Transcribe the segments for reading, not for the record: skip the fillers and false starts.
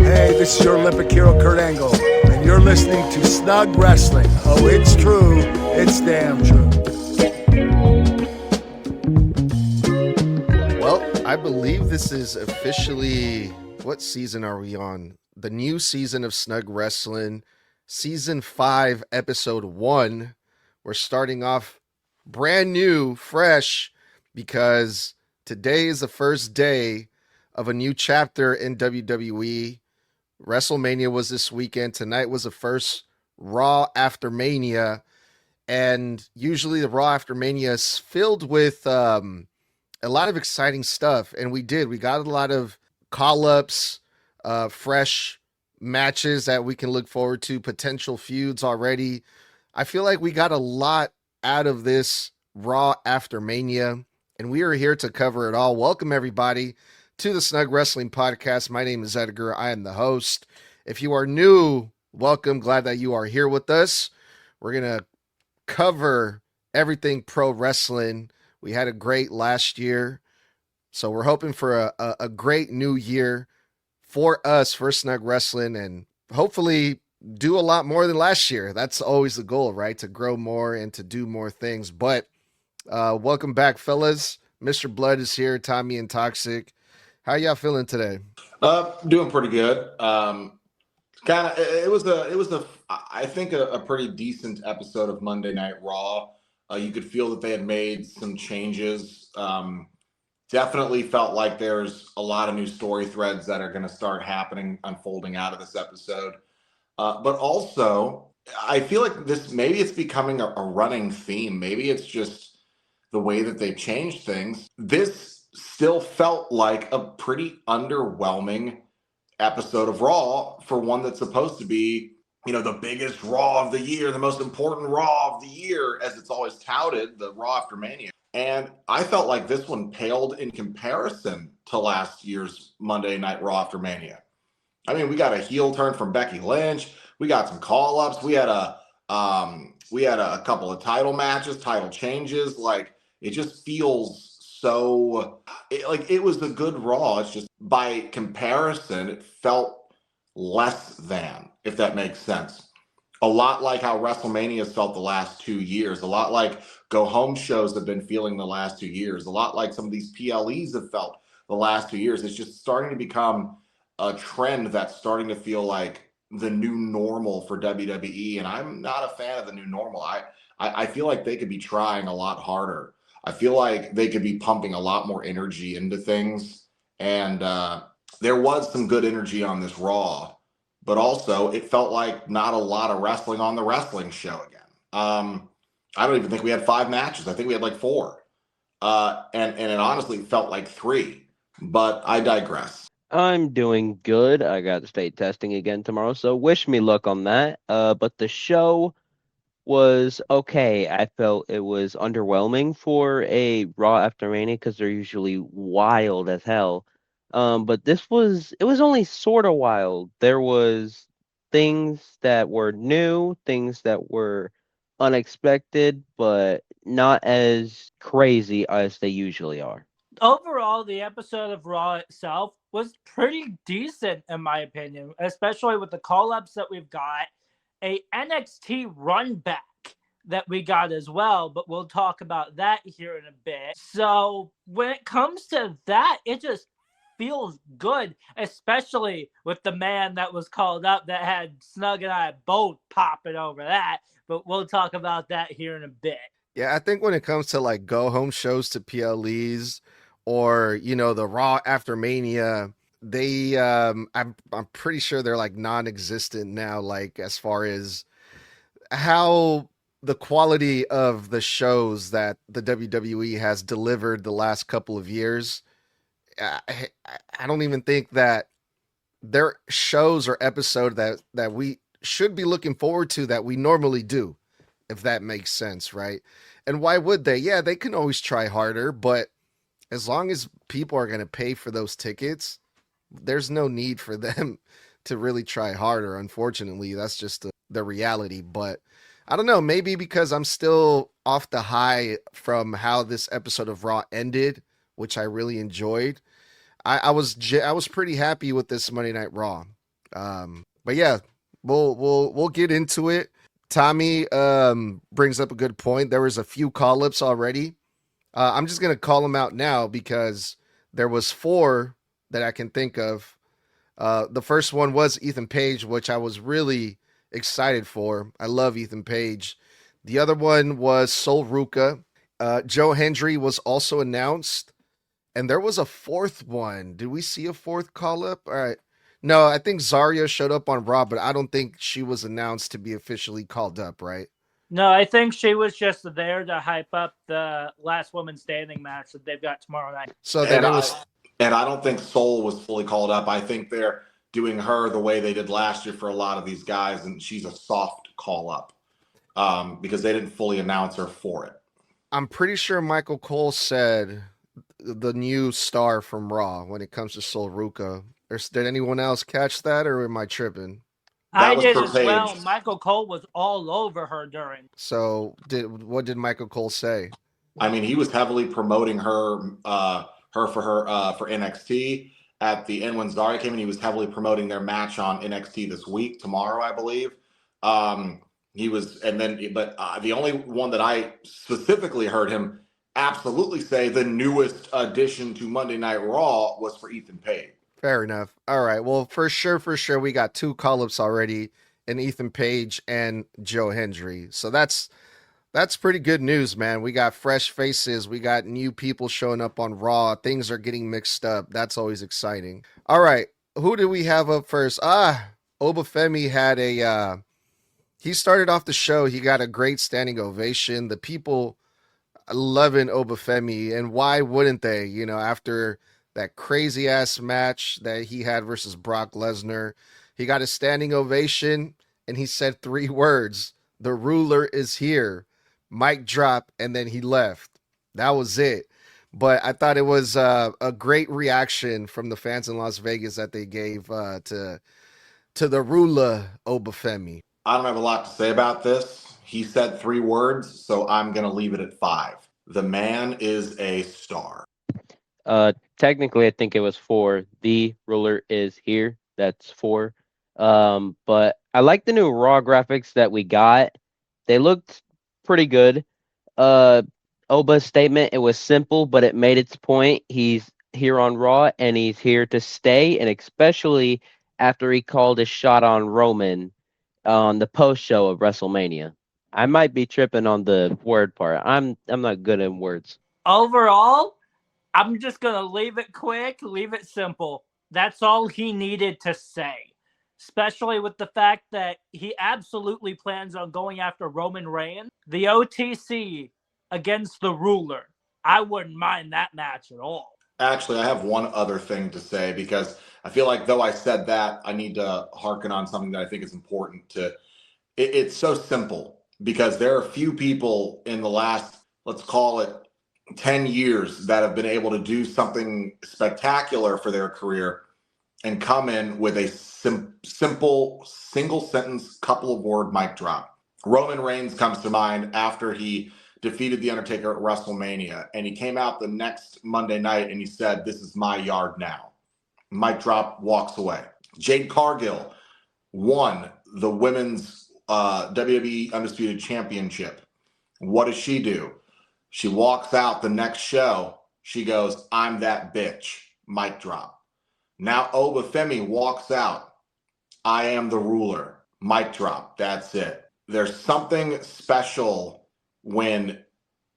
Hey, this is your Olympic hero, Kurt Angle, and you're listening to Snug Wrestling. Oh, it's true. It's damn true. Well, I believe this is officially, what season are we on? The new season of Snug Wrestling, Season 5, Episode 1. We're starting off brand new, fresh, because today is the first day of a new chapter in WWE. WrestleMania was this weekend. Tonight was the first Raw After Mania. And usually the Raw After Mania is filled with a lot of exciting stuff. And we got a lot of call-ups, fresh matches that we can look forward to, potential feuds already. I feel like we got a lot out of this Raw After Mania, and we are here to cover it all. Welcome, everybody, to the Snug Wrestling Podcast. My name is Edgar. I am the host. If you are new, welcome. Glad that you are here with us. We're going to cover everything pro wrestling. We had a great last year, so we're hoping for a great new year for us, for Snug Wrestling, and hopefully do a lot more than last year. That's always the goal, right? To grow more and to do more things. But welcome back, fellas. Mr. Blood is here. Tommy and Toxic. How y'all feeling today? Doing pretty good. It was I think a pretty decent episode of Monday Night Raw. You could feel that they had made some changes. Definitely felt like there's a lot of new story threads that are going to start happening, unfolding out of this episode. But also, I feel like maybe it's becoming a running theme. Maybe it's just the way that they changed things. This still felt like a pretty underwhelming episode of Raw for one that's supposed to be, the biggest Raw of the year, the most important Raw of the year, as it's always touted, the Raw After Mania. And I felt like this one paled in comparison to last year's Monday Night Raw After Mania. I mean, we got a heel turn from Becky Lynch. We got some call-ups. We had a couple of title matches, title changes. Like, it just feels it was a good Raw. It's just by comparison, it felt less than, if that makes sense. A lot like how WrestleMania has felt the last 2 years. A lot like go-home shows have been feeling the last 2 years. A lot like some of these PLEs have felt the last 2 years. It's just starting to become a trend that's starting to feel like the new normal for WWE. And I'm not a fan of the new normal. I feel like they could be trying a lot harder. I feel like they could be pumping a lot more energy into things. And there was some good energy on this Raw, but also it felt like not a lot of wrestling on the wrestling show again. I don't even think we had 5 matches. I think we had like 4. And it honestly felt like 3, but I digress. I'm doing good. I got state testing again tomorrow, so wish me luck on that. But the show was okay. I felt it was underwhelming for a Raw After Mania because they're usually wild as hell. But it was only sort of wild. There was things that were new, things that were unexpected, but not as crazy as they usually are. Overall, the episode of Raw itself was pretty decent, in my opinion, especially with the call-ups that we've got. A NXT run back that we got as well, but we'll talk about that here in a bit. So when it comes to that, it just feels good, especially with the man that was called up that had Snug and I both popping over that, but we'll talk about that here in a bit. Yeah, I think when it comes to like go home shows to PLEs or, the Raw After Mania, they I'm pretty sure they're like non-existent now, like as far as how the quality of the shows that the WWE has delivered the last couple of years. I don't even think that there shows or episode that we should be looking forward to that we normally do, if that makes sense, right? And why would they? Yeah, they can always try harder, but as long as people are going to pay for those tickets, there's no need for them to really try harder. Unfortunately, that's just the reality. But I don't know, maybe because I'm still off the high from how this episode of Raw ended, which I really enjoyed. I was pretty happy with this Monday Night Raw. But yeah, we'll get into it. Tommy brings up a good point. There was a few call-ups already. I'm just gonna call them out now because there was 4 that I can think of. The first one was Ethan Page, which I was really excited for. I love Ethan Page. The other one was Sol Ruca. Joe Hendry was also announced. And there was a 4th one. Did we see a 4th call up? All right. No, I think Zarya showed up on Raw, but I don't think she was announced to be officially called up, right? No, I think she was just there to hype up the last woman standing match that they've got tomorrow night. So then and I don't think Soul was fully called up. I think they're doing her the way they did last year for a lot of these guys, and she's a soft call up because they didn't fully announce her for it. I'm pretty sure Michael Cole said the new star from Raw when it comes to Sol Ruca. Did anyone else catch that, or am I tripping? I did as well. Michael Cole was all over her during. So what did Michael Cole say? I mean, he was heavily promoting her for NXT at the end when Zarya came in. He was heavily promoting their match on NXT this week, tomorrow, I believe. He was, but the only one that I specifically heard him absolutely say the newest addition to Monday Night Raw was for Ethan Page. Fair enough. All right. Well, for sure, we got 2 call-ups already in Ethan Page and Joe Hendry. So that's pretty good news, man. We got fresh faces. We got new people showing up on Raw. Things are getting mixed up. That's always exciting. All right. Who do we have up first? Oba Femi had he started off the show. He got a great standing ovation. The people loving Oba Femi, and why wouldn't they? You know, after that crazy ass match that he had versus Brock Lesnar, he got a standing ovation, and he said 3 words: "The ruler is here." Mic drop, and then he left. That was it. But I thought it was a great reaction from the fans in Las Vegas that they gave to the ruler Oba Femi. I don't have a lot to say about this. He said 3 words, so I'm going to leave it at 5. The man is a star. Technically, I think it was 4. The ruler is here. That's 4. But I like the new Raw graphics that we got. They looked pretty good. Oba's statement, it was simple, but it made its point. He's here on Raw, and he's here to stay, and especially after he called a shot on Roman on the post show of WrestleMania. I might be tripping on the word part. I'm not good in words. Overall, I'm just gonna leave it quick, leave it simple. That's all he needed to say. Especially with the fact that he absolutely plans on going after Roman Reigns. The OTC against the ruler. I wouldn't mind that match at all. Actually, I have one other thing to say because I feel like though I said that, I need to harken on something that I think is important to. It's so simple because there are few people in the last, let's call it 10 years that have been able to do something spectacular for their career and come in with a simple, single sentence, couple of word mic drop. Roman Reigns comes to mind after he defeated The Undertaker at WrestleMania, and he came out the next Monday night and he said, "This is my yard now." Mic drop, walks away. Jade Cargill won the women's WWE Undisputed Championship. What does she do? She walks out the next show. She goes, "I'm that bitch." Mic drop. Now Oba Femi walks out. "I am the ruler." Mic drop. That's it. There's something special when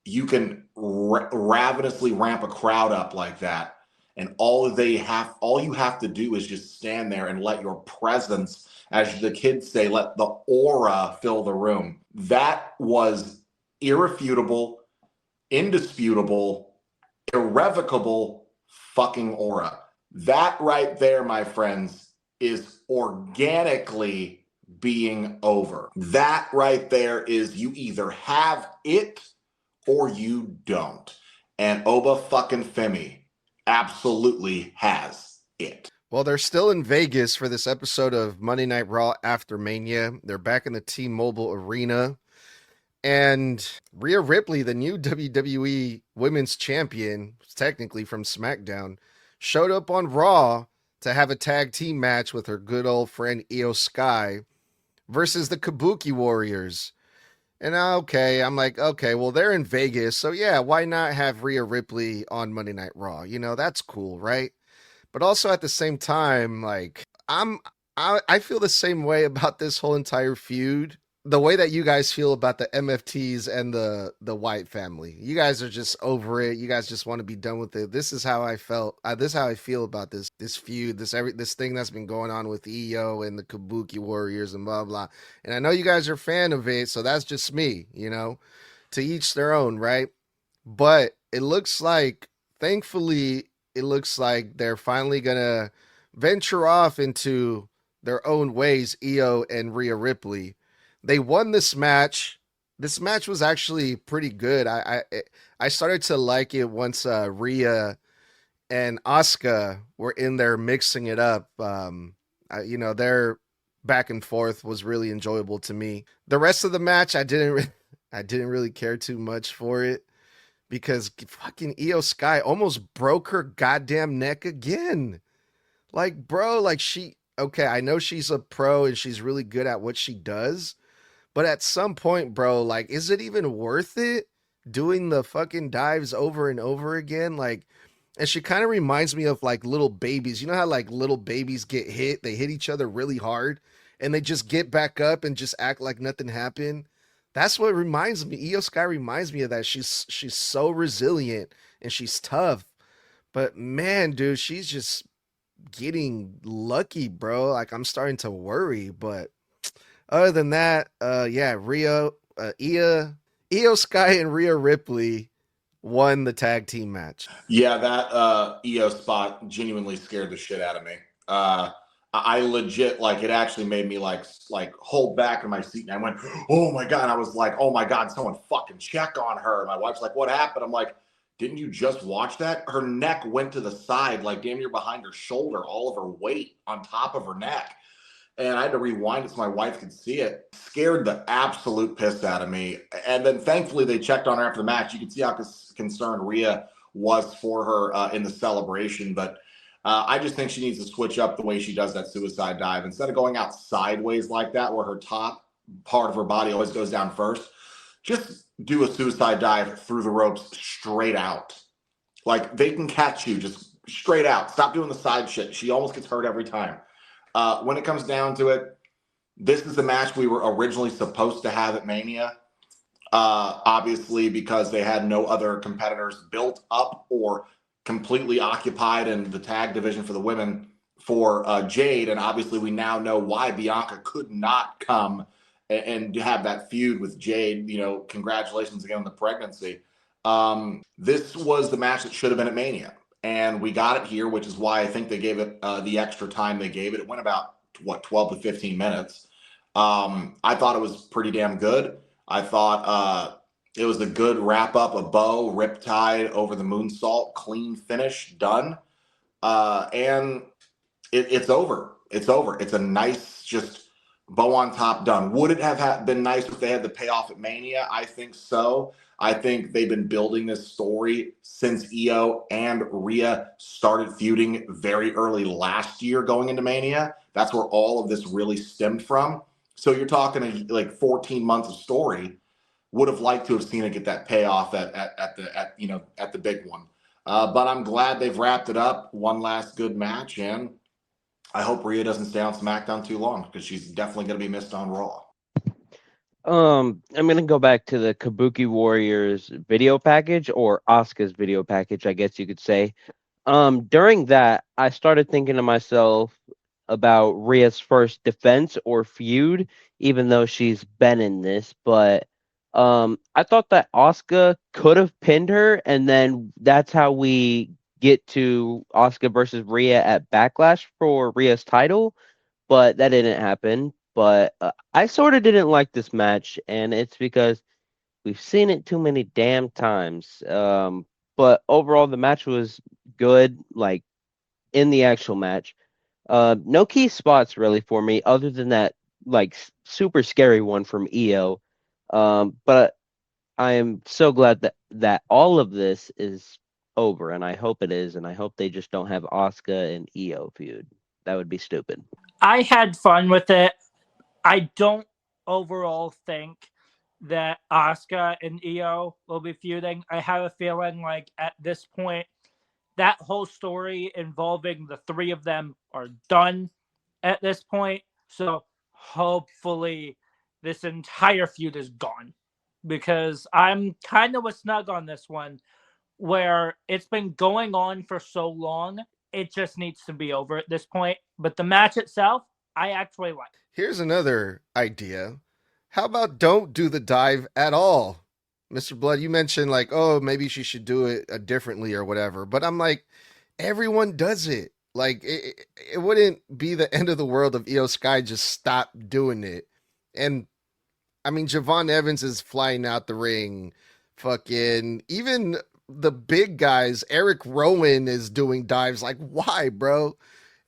you can ravenously ramp a crowd up like that, and all you have to do is just stand there and let your presence, as the kids say, let the aura fill the room. That was irrefutable, indisputable, irrevocable fucking aura. That right there, my friends, is organically being over. That right there is you either have it or you don't. And Oba fucking Femi absolutely has it. Well, they're still in Vegas for this episode of Monday Night Raw After Mania. They're back in the T-Mobile Arena. And Rhea Ripley, the new WWE Women's Champion, technically from SmackDown, showed up on Raw to have a tag team match with her good old friend Io Sky versus the Kabuki Warriors. And okay, I'm like, okay, well, they're in Vegas, so yeah, why not have Rhea Ripley on Monday Night Raw? You know, that's cool, right? But also at the same time, like, I feel the same way about this whole entire feud. The way that you guys feel about the MFTs and the White family. You guys are just over it. You guys just want to be done with it. This is how I felt. This is how I feel about this feud, this thing that's been going on with EO and the Kabuki Warriors and blah blah. And I know you guys are a fan of it, so that's just me, you know. To each their own, right? But it looks like, thankfully, it looks like they're finally gonna venture off into their own ways, EO and Rhea Ripley. They won this match. This match was actually pretty good. I started to like it once Rhea and Asuka were in there mixing it up. Their back and forth was really enjoyable to me. The rest of the match, I didn't really care too much for it because fucking Io Sky almost broke her goddamn neck again. Like, bro, like okay, I know she's a pro and she's really good at what she does. But at some point, bro, like, is it even worth it doing the fucking dives over and over again? Like, and she kind of reminds me of like little babies. You know how like little babies get hit? They hit each other really hard and they just get back up and just act like nothing happened. That's what reminds me. Io Sky reminds me of that. She's so resilient and she's tough. But man, dude, she's just getting lucky, bro. Like, I'm starting to worry, but other than that, Io Sky and Rhea Ripley won the tag team match. Yeah, that EO spot genuinely scared the shit out of me. I legit, like, it actually made me like hold back in my seat, and I went, oh my God. And I was like, oh my God, someone fucking check on her. My wife's like, what happened? I'm like, didn't you just watch that? Her neck went to the side, like damn near behind her shoulder, all of her weight on top of her neck. And I had to rewind it so my wife could see it. Scared the absolute piss out of me. And then thankfully they checked on her after the match. You could see how concerned Rhea was for her in the celebration. But I just think she needs to switch up the way she does that suicide dive. Instead of going out sideways like that, where her top part of her body always goes down first, just do a suicide dive through the ropes straight out. Like, they can catch you just straight out. Stop doing the side shit. She almost gets hurt every time. When it comes down to it, this is the match we were originally supposed to have at Mania. Obviously, because they had no other competitors built up or completely occupied in the tag division for the women for Jade. And obviously, we now know why Bianca could not come and have that feud with Jade. You know, congratulations again on the pregnancy. This was the match that should have been at Mania. And we got it here, which is why I think they gave it the extra time they gave it. It went about, 12 to 15 minutes. I thought it was pretty damn good. I thought it was a good wrap-up, a bow, riptide over the moonsault, clean finish, done. And it's over. It's over. It's a nice, just bow on top, done. Would it have been nice if they had the payoff at Mania? I think so. I think they've been building this story since Io and Rhea started feuding very early last year going into Mania. That's where all of this really stemmed from. So you're talking like 14 months of story. Would have liked to have seen it get that payoff at the big one. But I'm glad they've wrapped it up. One last good match, and I hope Rhea doesn't stay on SmackDown too long because she's definitely going to be missed on Raw. I'm gonna go back to the Kabuki Warriors video package, or Asuka's video package, I guess you could say. During that, I started thinking to myself about Rhea's first defense or feud, even though she's been in this. But I thought that Asuka could have pinned her, and then that's how we get to Asuka versus Rhea at Backlash for Rhea's title. But that didn't happen. But I sort of didn't like this match, and it's because we've seen it too many damn times. But overall, the match was good, like, in the actual match. No key spots, really, for me, other than that, like, super scary one from EO. But I am so glad that all of this is over, and I hope it is, and I hope they just don't have Asuka and Io feud. That would be stupid. I had fun with it. I don't overall think that Asuka and Io will be feuding. I have a feeling like at this point, that whole story involving the three of them are done at this point. So hopefully this entire feud is gone, because I'm kind of with Snug on this one, where it's been going on for so long. It just needs to be over at this point. But the match itself, I actually like. Here's another idea. How about don't do the dive at all? Mr. Blood, you mentioned like, oh, maybe she should do it differently or whatever. But I'm like, everyone does it. Like, it wouldn't be the end of the world if Io Sky just stopped doing it. And I mean, Javon Evans is flying out the ring. Fucking, even the big guys, Eric Rowan is doing dives. Like, why, bro?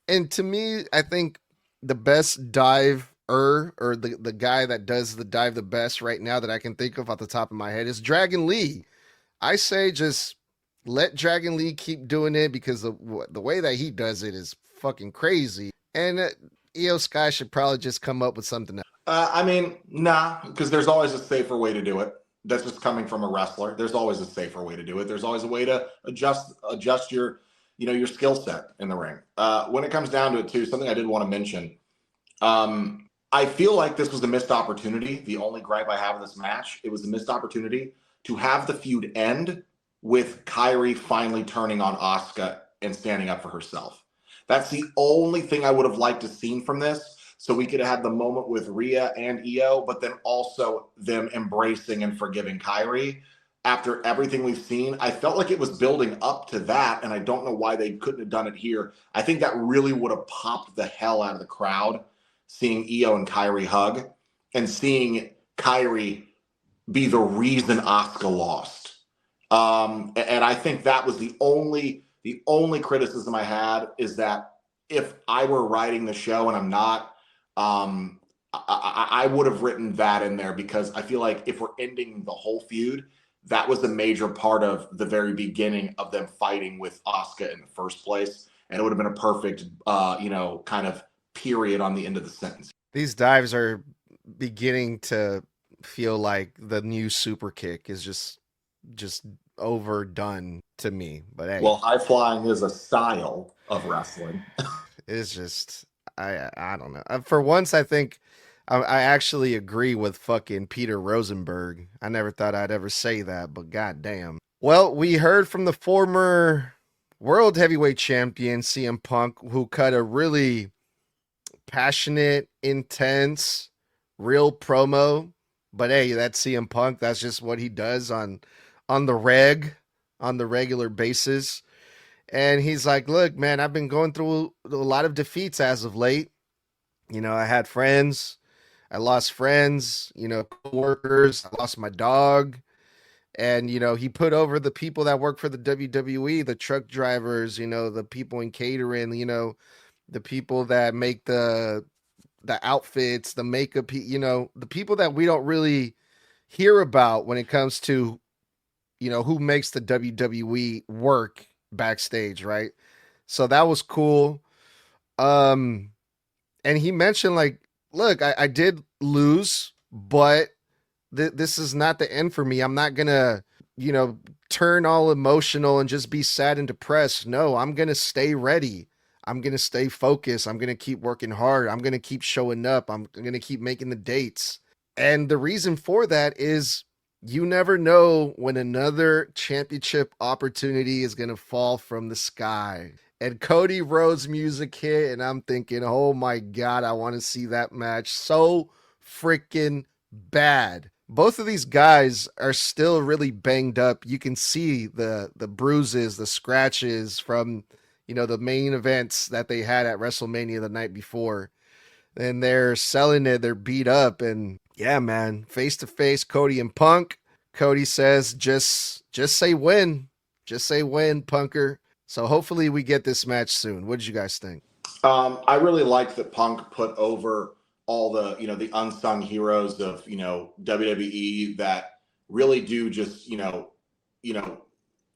And to me, I think the best dive or the guy that does the dive the best right now that I can think of off the top of my head is Dragon Lee. I say just let Dragon Lee keep doing it, because the way that he does it is fucking crazy. And Io Sky should probably just come up with something else. I mean, nah, because there's always a safer way to do it. That's just coming from a wrestler. There's always a safer way to do it. There's always a way to adjust your, your skill set in the ring. When it comes down to it too, something I did want to mention. I feel like this was a missed opportunity. The only gripe I have in this match, it was a missed opportunity to have the feud end with Kairi finally turning on Asuka and standing up for herself. That's the only thing I would have liked to seen from this. So we could have had the moment with Rhea and Io, but then also them embracing and forgiving Kairi. After everything we've seen, I felt like it was building up to that, and I don't know why they couldn't have done it here. I think that really would have popped the hell out of the crowd, seeing Io and Kairi hug and seeing Kairi be the reason Asuka lost. And I think that was the only criticism I had, is that if I were writing the show and I'm not, I would have written that in there, because I feel like if we're ending the whole feud, that was a major part of the very beginning of them fighting with Asuka in the first place. And it would have been a perfect, kind of period on the end of the sentence. These dives are beginning to feel like the new super kick is just overdone to me. But hey, well, high flying is a style of wrestling. It's just, I don't know. For once, I think I actually agree with fucking Peter Rosenberg. I never thought I'd ever say that, but goddamn. Well, we heard from the former World Heavyweight Champion CM Punk, who cut a really passionate, intense, real promo. But hey, that's CM Punk. That's just what he does on the regular basis. And he's like, look, man, I've been going through a lot of defeats as of late. I had friends. I lost friends, coworkers. I lost my dog. And, he put over the people that work for the WWE, the truck drivers, the people in catering, the people that make the outfits, the makeup, the people that we don't really hear about when it comes to, who makes the WWE work backstage, right? So that was cool. And he mentioned like, look, I did lose, but this is not the end for me. I'm not gonna, turn all emotional and just be sad and depressed. No, I'm gonna stay ready. I'm gonna stay focused. I'm gonna keep working hard. I'm gonna keep showing up. I'm gonna keep making the dates. And the reason for that is you never know when another championship opportunity is gonna fall from the sky. And Cody Rhodes' music hit, and I'm thinking, oh my God, I want to see that match so freaking bad. Both of these guys are still really banged up. You can see the bruises, the scratches from, the main events that they had at WrestleMania the night before. And they're selling it. They're beat up. And yeah, man, face to face, Cody and Punk. Cody says, just say win. Just say win, Punker. So hopefully we get this match soon. What did you guys think? I really like that Punk put over all the, the unsung heroes of, WWE that really do just,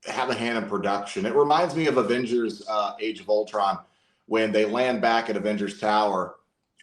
have a hand in production. It reminds me of Avengers Age of Ultron when they land back at Avengers Tower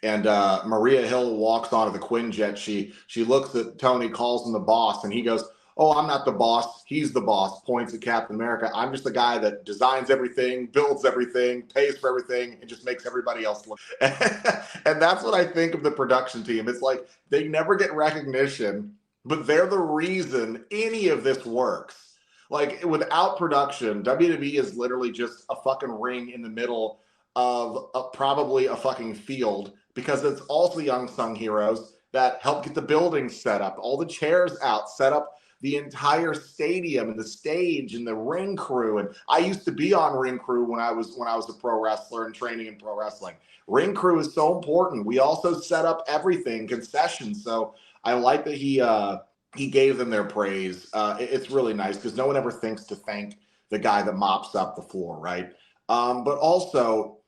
and Maria Hill walks onto the Quinjet. She looks at Tony, calls him the boss, and he goes, "Oh, I'm not the boss. He's the boss." Points at Captain America. "I'm just the guy that designs everything, builds everything, pays for everything, and just makes everybody else look." And that's what I think of the production team. It's like they never get recognition, but they're the reason any of this works. Like without production, WWE is literally just a fucking ring in the middle of probably a fucking field, because it's also the unsung heroes that help get the building set up, all the chairs out, set up the entire stadium and the stage and the ring crew. And I used to be on ring crew when I was a pro wrestler and training in pro wrestling. Ring crew is so important. We also set up everything, concessions. So I like that he gave them their praise. It's really nice because no one ever thinks to thank the guy that mops up the floor, right? But also,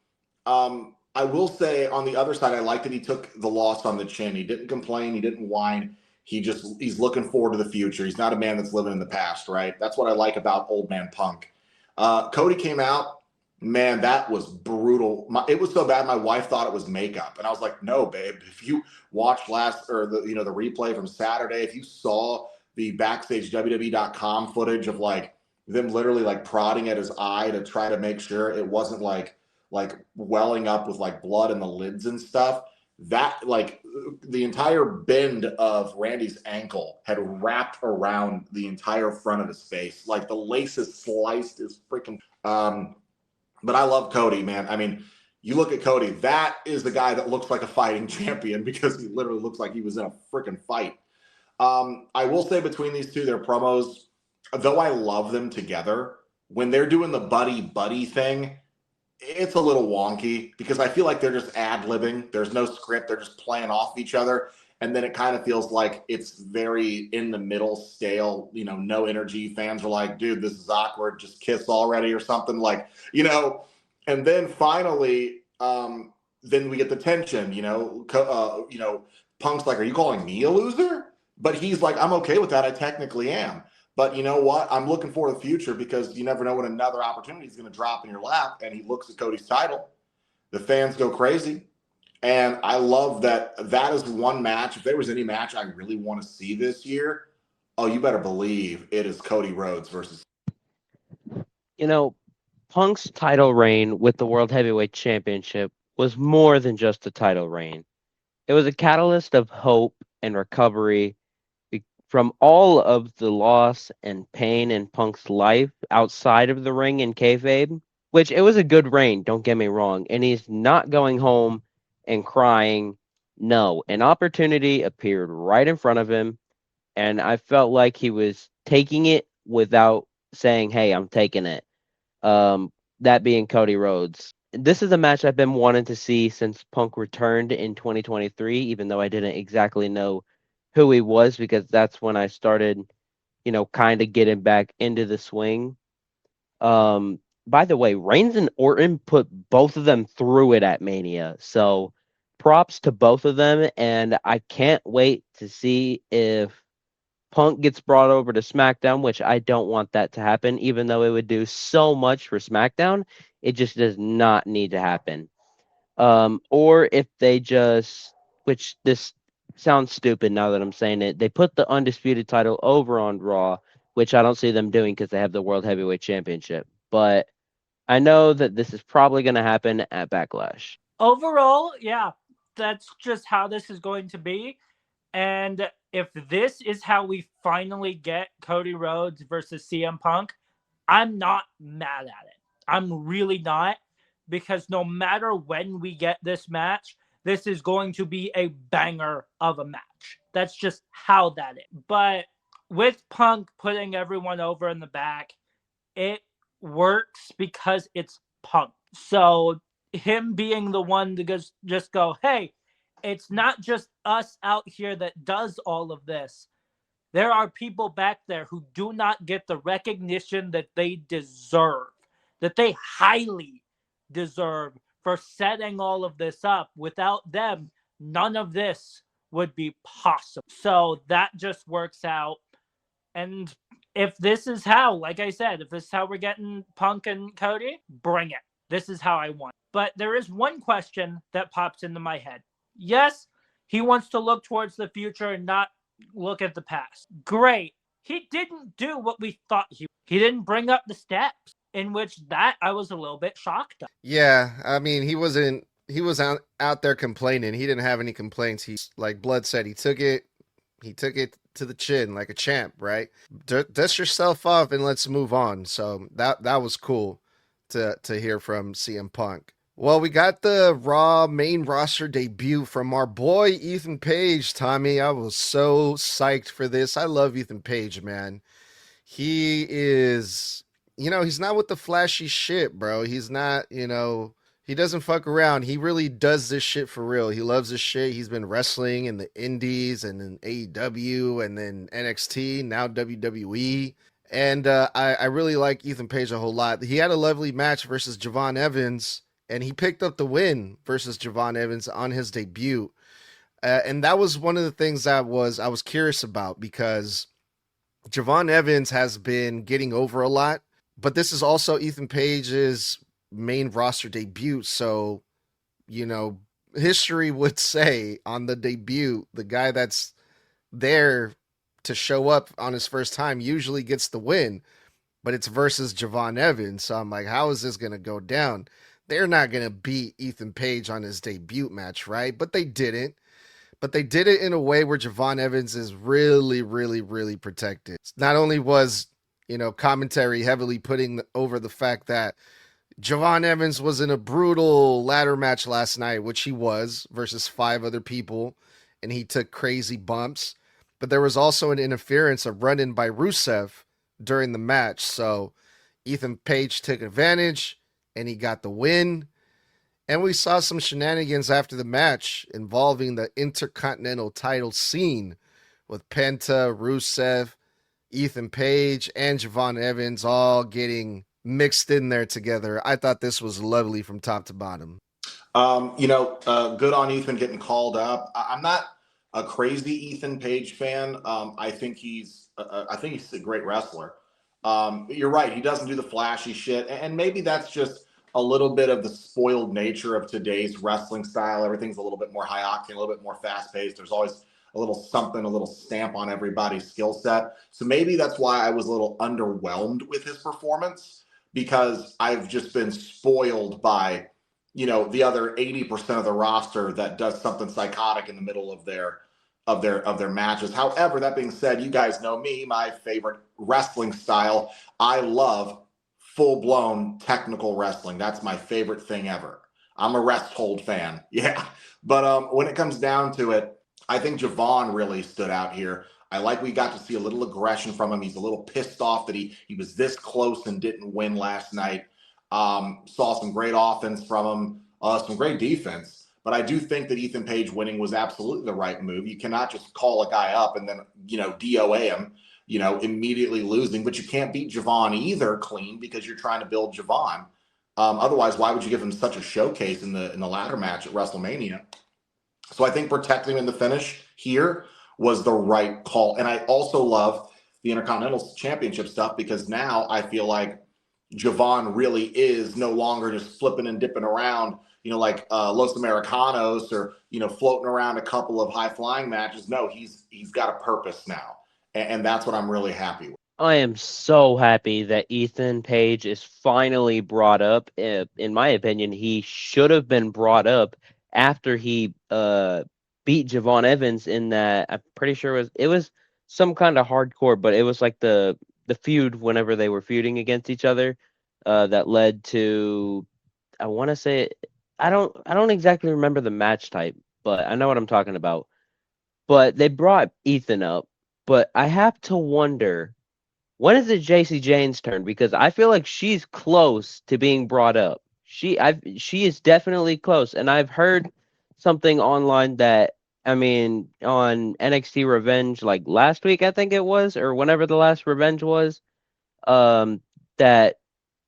I will say on the other side, I like that he took the loss on the chin. He didn't complain. He didn't whine. He's looking forward to the future. He's not a man that's living in the past, right? That's what I like about Old Man Punk. Cody came out. Man, that was brutal. It was so bad. My wife thought it was makeup, and I was like, "No, babe. If you watched the replay from Saturday, if you saw the backstage WWE.com footage of like them literally like prodding at his eye to try to make sure it wasn't like welling up with like blood in the lids and stuff, that like the entire bend of Randy's ankle had wrapped around the entire front of his face. Like the laces sliced his freaking but I love Cody, man. I mean, you look at Cody, that is the guy that looks like a fighting champion because he literally looks like he was in a freaking fight. I will say between these two, their promos, though I love them together, when they're doing the buddy thing, it's a little wonky because I feel like they're just ad-libbing. There's no script. They're just playing off each other. And then it kind of feels like it's very in the middle, stale, no energy. Fans are like, dude, this is awkward. Just kiss already or something and then finally, then we get the tension, Punk's like, are you calling me a loser? But he's like, I'm okay with that. I technically am. But you know what? I'm looking for the future because you never know when another opportunity is going to drop in your lap. And he looks at Cody's title. The fans go crazy. And I love that is one match. If there was any match I really want to see this year, oh, you better believe it is Cody Rhodes versus. Punk's title reign with the World Heavyweight Championship was more than just a title reign. It was a catalyst of hope and recovery from all of the loss and pain in Punk's life outside of the ring and kayfabe, which it was a good reign, don't get me wrong. And he's not going home and crying. No, an opportunity appeared right in front of him, and I felt like he was taking it without saying, hey, I'm taking it. That being Cody Rhodes. This is a match I've been wanting to see since Punk returned in 2023, even though I didn't exactly know who he was because that's when I started, kind of getting back into the swing. By the way, Reigns and Orton put both of them through it at Mania. So props to both of them. And I can't wait to see if Punk gets brought over to SmackDown, which I don't want that to happen, even though it would do so much for SmackDown. It just does not need to happen. Or if they just, which this sounds stupid now that I'm saying it, they put the undisputed title over on Raw, which I don't see them doing because they have the World Heavyweight Championship. But I know that this is probably going to happen at Backlash. Overall, yeah, that's just how this is going to be. And if this is how we finally get Cody Rhodes versus CM Punk, I'm not mad at it. I'm really not, because no matter when we get this match, this is going to be a banger of a match. That's just how that is. But with Punk putting everyone over in the back, it works because it's Punk. So him being the one to just go, hey, it's not just us out here that does all of this. There are people back there who do not get the recognition that they deserve, that they highly deserve for setting all of this up. Without them, none of this would be possible. So that just works out. And if this is how, like I said, if this is how we're getting Punk and Cody, bring it. This is how I want. But there is one question that pops into my head. Yes, he wants to look towards the future and not look at the past. Great. He didn't do what we thought he didn't bring up the steps, in which that I was a little bit shocked of. Yeah, I mean, he was out there complaining. He didn't have any complaints. He, like Blood said, he took it to the chin like a champ, right? Dust yourself off and let's move on. So that was cool to hear from CM Punk. Well, we got the Raw main roster debut from our boy Ethan Page, Tommy. I was so psyched for this. I love Ethan Page, man. He is, he's not with the flashy shit, bro. He's not, he doesn't fuck around. He really does this shit for real. He loves this shit. He's been wrestling in the indies and in AEW and then NXT, now WWE. And I really like Ethan Page a whole lot. He had a lovely match versus Javon Evans, and he picked up the win versus Javon Evans on his debut. And that was one of the things that I was curious about, because Javon Evans has been getting over a lot, but this is also Ethan Page's main roster debut. So, history would say on the debut, the guy that's there to show up on his first time usually gets the win, but it's versus Javon Evans. So I'm like, how is this going to go down? They're not going to beat Ethan Page on his debut match, right? But they didn't. But they did it in a way where Javon Evans is really, really, really protected. Not only was, commentary heavily putting over the fact that Javon Evans was in a brutal ladder match last night, which he was, versus 5 other people, and he took crazy bumps. But there was also an interference, a run-in by Rusev during the match. So Ethan Page took advantage, and he got the win. And we saw some shenanigans after the match involving the Intercontinental title scene with Penta, Rusev, Ethan Page, and Javon Evans all getting mixed in there together. I thought this was lovely from top to bottom. Good on Ethan getting called up. I'm not a crazy Ethan Page fan. I think he's a great wrestler. You're right. He doesn't do the flashy shit. And maybe that's just a little bit of the spoiled nature of today's wrestling style. Everything's a little bit more high octane, a little bit more fast paced. There's always a little something, a little stamp on everybody's skill set. So maybe that's why I was a little underwhelmed with his performance, because I've just been spoiled by, the other 80% of the roster that does something psychotic in the middle of their matches. However, that being said, you guys know me, my favorite wrestling style. I love full-blown technical wrestling. That's my favorite thing ever. I'm a rest hold fan. Yeah. But when it comes down to it, I think Javon really stood out here. I like we got to see a little aggression from him. He's a little pissed off that he was this close and didn't win last night. Saw some great offense from him, some great defense. But I do think that Ethan Page winning was absolutely the right move. You cannot just call a guy up and then, DOA him, immediately losing. But you can't beat Javon either clean, because you're trying to build Javon. Otherwise, why would you give him such a showcase in the ladder match at WrestleMania? So I think protecting him in the finish here was the right call. And I also love the Intercontinental Championship stuff, because now I feel like Javon really is no longer just flipping and dipping around, like Los Americanos, or, floating around a couple of high-flying matches. No, he's got a purpose now. And that's what I'm really happy with. I am so happy that Ethan Page is finally brought up. In my opinion, he should have been brought up after he beat Javon Evans in that. I'm pretty sure it was some kind of hardcore, but it was like the feud whenever they were feuding against each other that led to, I want to say, I don't exactly remember the match type, but I know what I'm talking about. But they brought Ethan up, but I have to wonder, when is it JC Jane's turn? Because I feel like she's close to being brought up. She is definitely close, and I've heard something online that, on NXT Revenge, like last week, I think it was, or whenever the last Revenge was, that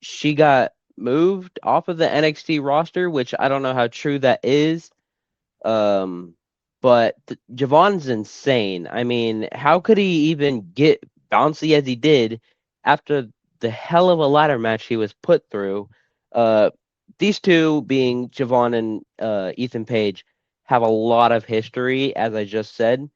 she got moved off of the NXT roster, which I don't know how true that is. But Javon's insane. How could he even get bouncy as he did after the hell of a ladder match he was put through. These two, being Javon and Ethan Page, have a lot of history, as I just said.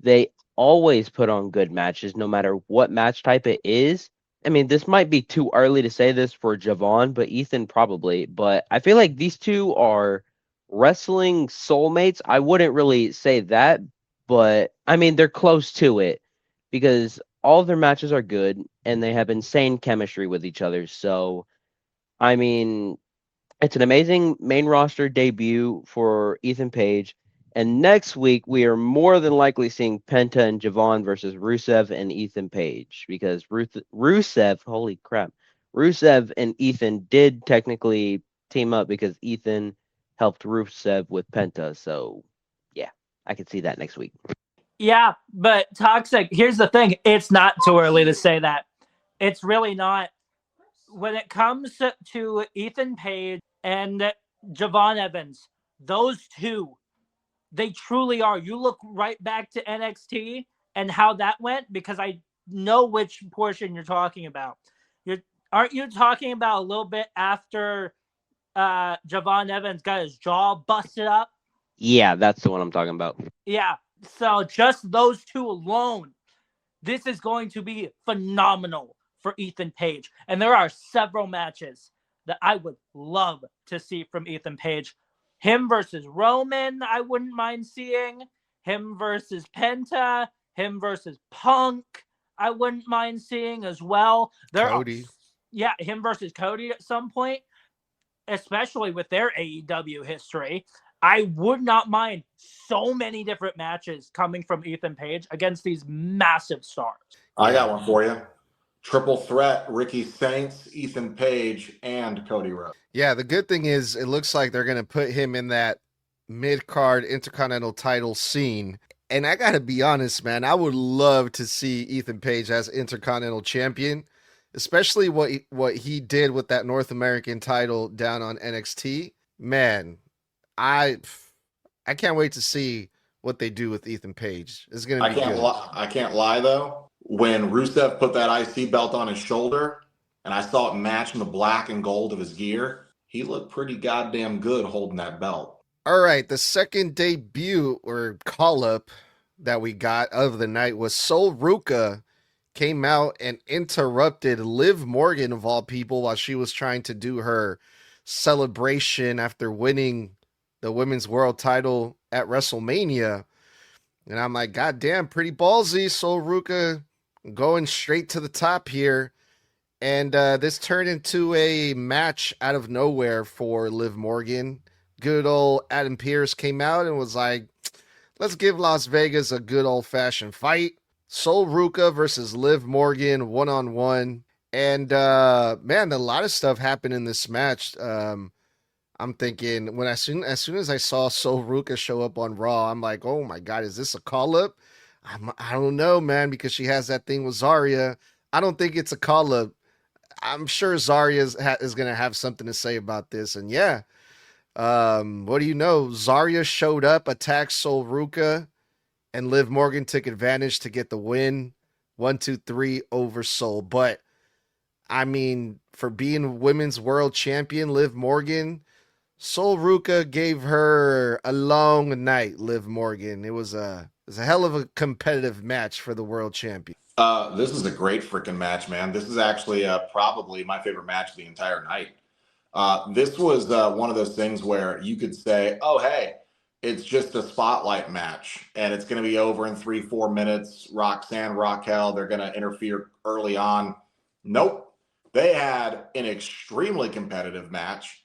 They always put on good matches, no matter what match type it is. I mean, this might be too early to say this for Javon, but Ethan probably. But I feel like these two are wrestling soulmates. I wouldn't really say that, but I mean, they're close to it because all their matches are good and they have insane chemistry with each other. So, I mean, it's an amazing main roster debut for Ethan Page. And next week, we are more than likely seeing Penta and Javon versus Rusev and Ethan Page because Rusev, holy crap, Rusev and Ethan did technically team up because Ethan helped Rusev with Penta. So, yeah, I could see that next week. Yeah, but Toxic, here's the thing. It's not too early to say that. It's really not. When it comes to Ethan Page and Javon Evans, those two, they truly are. You look right back to NXT and how that went, because I know which portion you're talking about. Aren't you talking about a little bit after Javon Evans got his jaw busted up? Yeah, that's the one I'm talking about. Yeah. So just those two alone, this is going to be phenomenal for Ethan Page. And there are several matches that I would love to see from Ethan Page. Him versus Roman, I wouldn't mind seeing. Him versus Penta. Him versus Punk, I wouldn't mind seeing as well. Cody. Him versus Cody at some point, especially with their AEW history. I would not mind so many different matches coming from Ethan Page against these massive stars. I got one for you. Triple threat, Ricky Saints, Ethan Page, and Cody Rhodes. Yeah, the good thing is it looks like they're going to put him in that mid-card Intercontinental title scene. And I got to be honest, man, I would love to see Ethan Page as Intercontinental Champion, especially what he did with that North American title down on NXT. Man, I can't wait to see what they do with Ethan Page. It's going to be good. I can't lie, though. When Rusev put that IC belt on his shoulder and I saw it matching the black and gold of his gear, he looked pretty goddamn good holding that belt. All right, the second debut or call-up that we got of the night was Sol Ruca came out and interrupted Liv Morgan, of all people, while she was trying to do her celebration after winning the Women's World title at WrestleMania. And I'm like, God damn, pretty ballsy, Sol Ruca going straight to the top here. And this turned into a match out of nowhere for Liv Morgan. Good old Adam Pearce came out and was like, let's give Las Vegas a good old-fashioned fight. Sol Ruca versus Liv Morgan, one-on-one. And, man, a lot of stuff happened in this match. I'm thinking, as soon as I saw Sol Ruca show up on Raw, I'm like, oh, my God, is this a call-up? I don't know, man, because she has that thing with Zarya. I don't think it's a call-up. I'm sure Zarya is going to have something to say about this. And, yeah, what do you know? Zarya showed up, attacked Sol Ruca, and Liv Morgan took advantage to get the win. 1, 2, 3 over Sol. But, I mean, for being Women's World Champion, Liv Morgan, Sol Ruca gave her a long night, Liv Morgan. It was a hell of a competitive match for the World Champion. This is a great freaking match, man. This is actually probably my favorite match of the entire night. This was one of those things where you could say, oh, hey, it's just a spotlight match and it's going to be over in 3-4 minutes. Roxanne, Raquel, they're going to interfere early on. Nope. They had an extremely competitive match.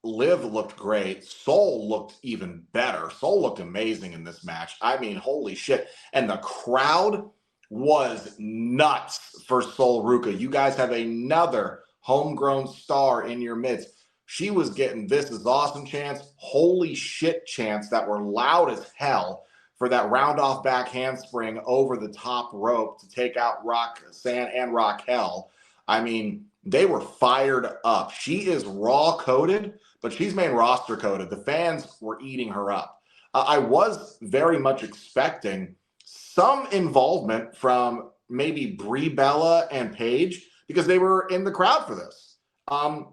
Liv looked great. Sol looked even better. Sol looked amazing in this match. I mean, holy shit. And the crowd was nuts for Sol Ruca. You guys have another homegrown star in your midst. She was getting "This is awesome" chants, holy shit chants that were loud as hell for that round off back handspring over the top rope to take out Roxanne and Raquel. I mean, they were fired up. She is Raw coded, but she's main roster coded. The fans were eating her up. I was very much expecting some involvement from maybe Brie Bella and Paige because they were in the crowd for this. And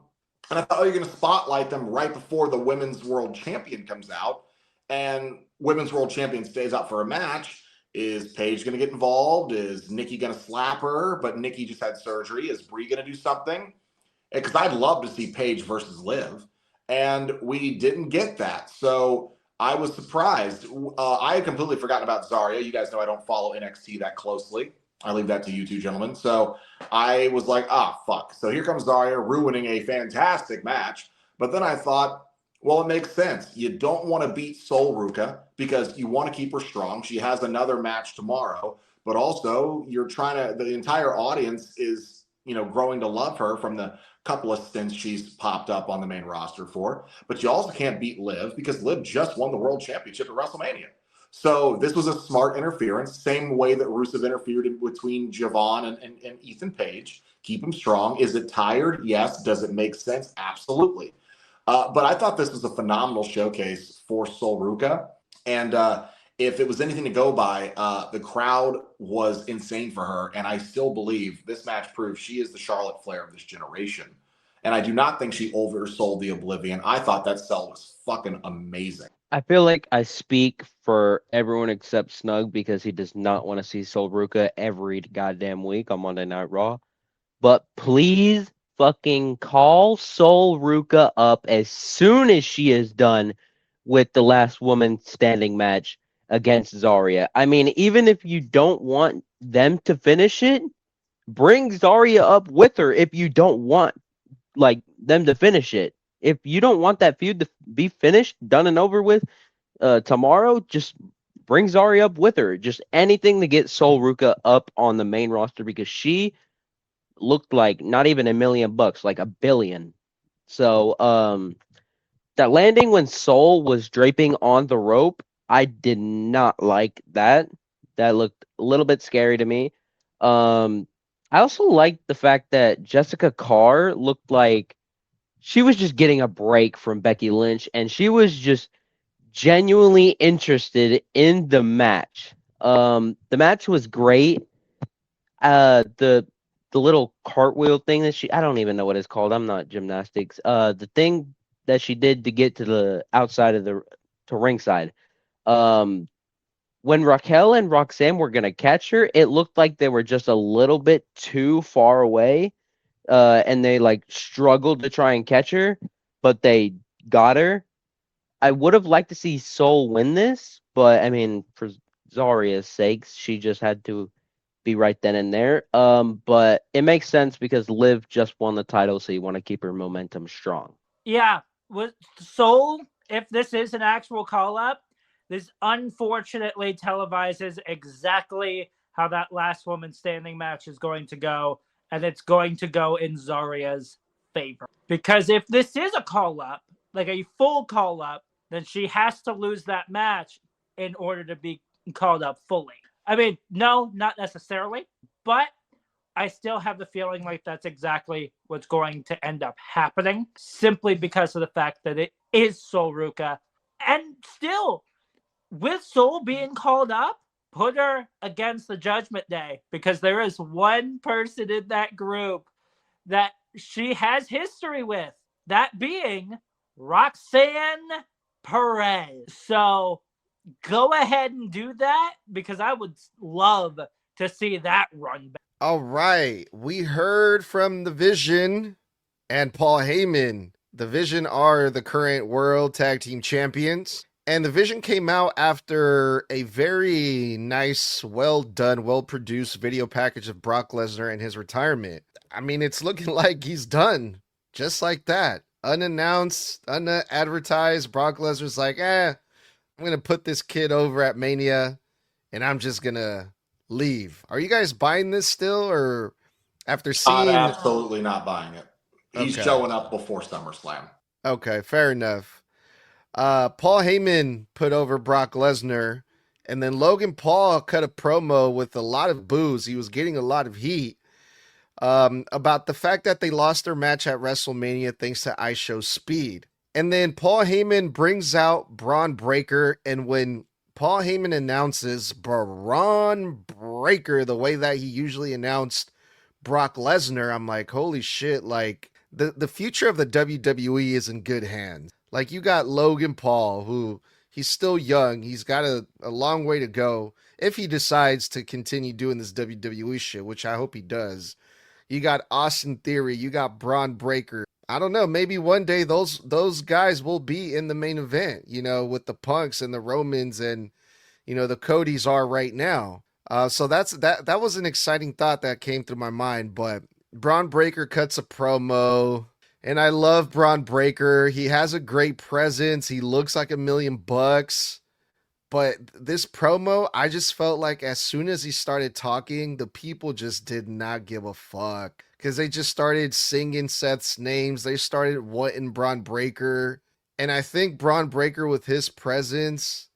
I thought, oh, you're going to spotlight them right before the Women's World Champion comes out, and Women's World Champion stays out for a match. Is Paige going to get involved? Is Nikki going to slap her? But Nikki just had surgery. Is Brie going to do something? Because I'd love to see Paige versus Liv, and we didn't get that. So I was surprised. I had completely forgotten about Zarya. You guys know I don't follow NXT that closely. I leave that to you two gentlemen. So I was like, fuck. So here comes Zarya ruining a fantastic match. But then I thought, well, it makes sense. You don't want to beat Sol Ruca because you want to keep her strong. She has another match tomorrow. But also, you're trying to, the entire audience is, growing to love her from the couple of stints she's popped up on the main roster for. But you also can't beat Liv because Liv just won the World Championship at WrestleMania. So this was a smart interference, same way that Rusev interfered in between Javon and Ethan Page. Keep him strong. Is it tired? Yes. Does it make sense? Absolutely. But I thought this was a phenomenal showcase for Sol Ruca. And if it was anything to go by, the crowd was insane for her. And I still believe this match proves she is the Charlotte Flair of this generation. And I do not think she oversold the Oblivion. I thought that sell was fucking amazing. I feel like I speak for everyone except Snug because he does not want to see Sol Ruca every goddamn week on Monday Night Raw. But please fucking call Sol Ruca up as soon as she is done with the last woman standing match against Zarya. I mean, even if you don't want them to finish it, bring Zarya up with her if you don't want them to finish it. If you don't want that feud to be finished, done and over with tomorrow, just bring Zarya up with her. Just anything to get Sol Ruca up on the main roster because she looked like not even $1 million, like $1 billion. So that landing when Sol was draping on the rope, I did not like that. That looked a little bit scary to me. I also liked the fact that Jessica Carr looked like she was just getting a break from Becky Lynch, and she was just genuinely interested in the match. The match was great. The little cartwheel thing that I don't even know what it's called. I'm not gymnastics. The thing that she did to get to the outside of to ringside. When Raquel and Roxanne were gonna catch her, it looked like they were just a little bit too far away. And they struggled to try and catch her, but they got her. I would have liked to see Sol win this, but I mean, for Zarya's sakes, she just had to be right then and there. But it makes sense because Liv just won the title, so you want to keep her momentum strong. Yeah, with Sol, if this is an actual call-up, this unfortunately televises exactly how that last woman standing match is going to go. And it's going to go in Zarya's favor. Because if this is a call-up, like a full call-up, then she has to lose that match in order to be called up fully. I mean, no, not necessarily. But I still have the feeling like that's exactly what's going to end up happening. Simply because of the fact that it is Sol Ruca. And still, with Sol being called up, put her against the Judgment Day because there is one person in that group that she has history with, that being Roxanne Perez. So go ahead and do that because I would love to see that run back. All right. We heard from The Vision and Paul Heyman. The Vision are the current World Tag Team Champions. And The Vision came out after a very nice, well done, well produced video package of Brock Lesnar and his retirement. I mean, it's looking like he's done. Just like that. Unannounced, unadvertised. Brock Lesnar's like, I'm going to put this kid over at Mania and I'm just going to leave. Are you guys buying this still or after seeing? I'm absolutely not buying it. He's showing up before SummerSlam. Okay, fair enough. Paul Heyman put over Brock Lesnar, and then Logan Paul cut a promo with a lot of boos. He was getting a lot of heat about the fact that they lost their match at WrestleMania thanks to IShow's speed. And then Paul Heyman brings out Braun Breaker, and when Paul Heyman announces Braun Breaker the way that he usually announced Brock Lesnar, I'm like, holy shit, like the future of the WWE is in good hands. Like, you got Logan Paul, who he's still young. He's got a long way to go if he decides to continue doing this WWE shit, which I hope he does. You got Austin Theory, you got Braun Breaker. I don't know, maybe one day those guys will be in the main event, you know, with the Punks and the Romans and, you know, the Codys are right now. So that was an exciting thought that came through my mind. But Braun Breaker cuts a promo, and I love Braun Breaker. He has a great presence. He looks like $1,000,000. But this promo, I just felt like as soon as he started talking, the people just did not give a fuck. Because they just started singing Seth's names. They started wanting Braun Breaker. And I think Braun Breaker, with his presence,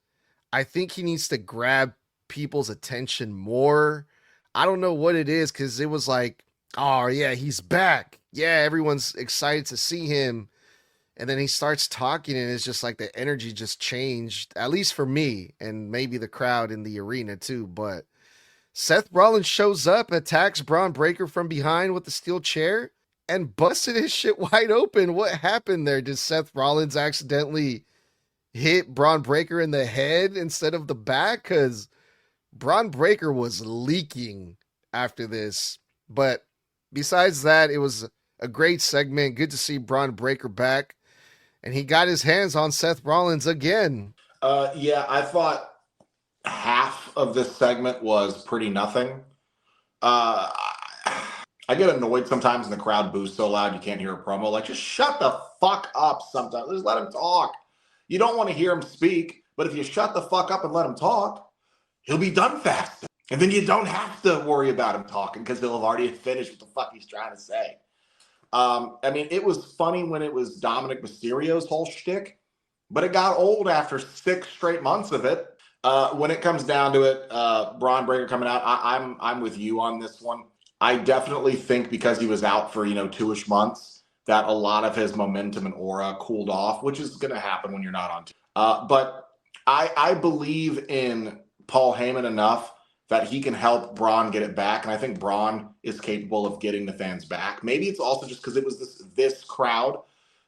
I think he needs to grab people's attention more. I don't know what it is, because it was like, oh yeah, he's back. Yeah, everyone's excited to see him. And then he starts talking, and it's just like the energy just changed, at least for me, and maybe the crowd in the arena too. But Seth Rollins shows up, attacks Braun Breaker from behind with the steel chair, and busted his shit wide open. What happened there? Did Seth Rollins accidentally hit Braun Breaker in the head instead of the back? Because Braun Breaker was leaking after this. But besides that, it was a great segment. Good to see Braun Breaker back. And he got his hands on Seth Rollins again. Yeah, I thought half of this segment was pretty nothing. I get annoyed sometimes when the crowd boos so loud you can't hear a promo. Like, just shut the fuck up sometimes. Just let him talk. You don't want to hear him speak, but if you shut the fuck up and let him talk, he'll be done faster. And then you don't have to worry about him talking because he'll have already finished what the fuck he's trying to say. I mean, it was funny when it was Dominic Mysterio's whole shtick, but it got old after 6 straight months of it. When it comes down to it, Braun Breaker coming out, I'm with you on this one. I definitely think because he was out for 2-ish months, that a lot of his momentum and aura cooled off, which is going to happen when you're not on. But I believe in Paul Heyman enough that he can help Braun get it back. And I think Braun is capable of getting the fans back. Maybe it's also just because it was this crowd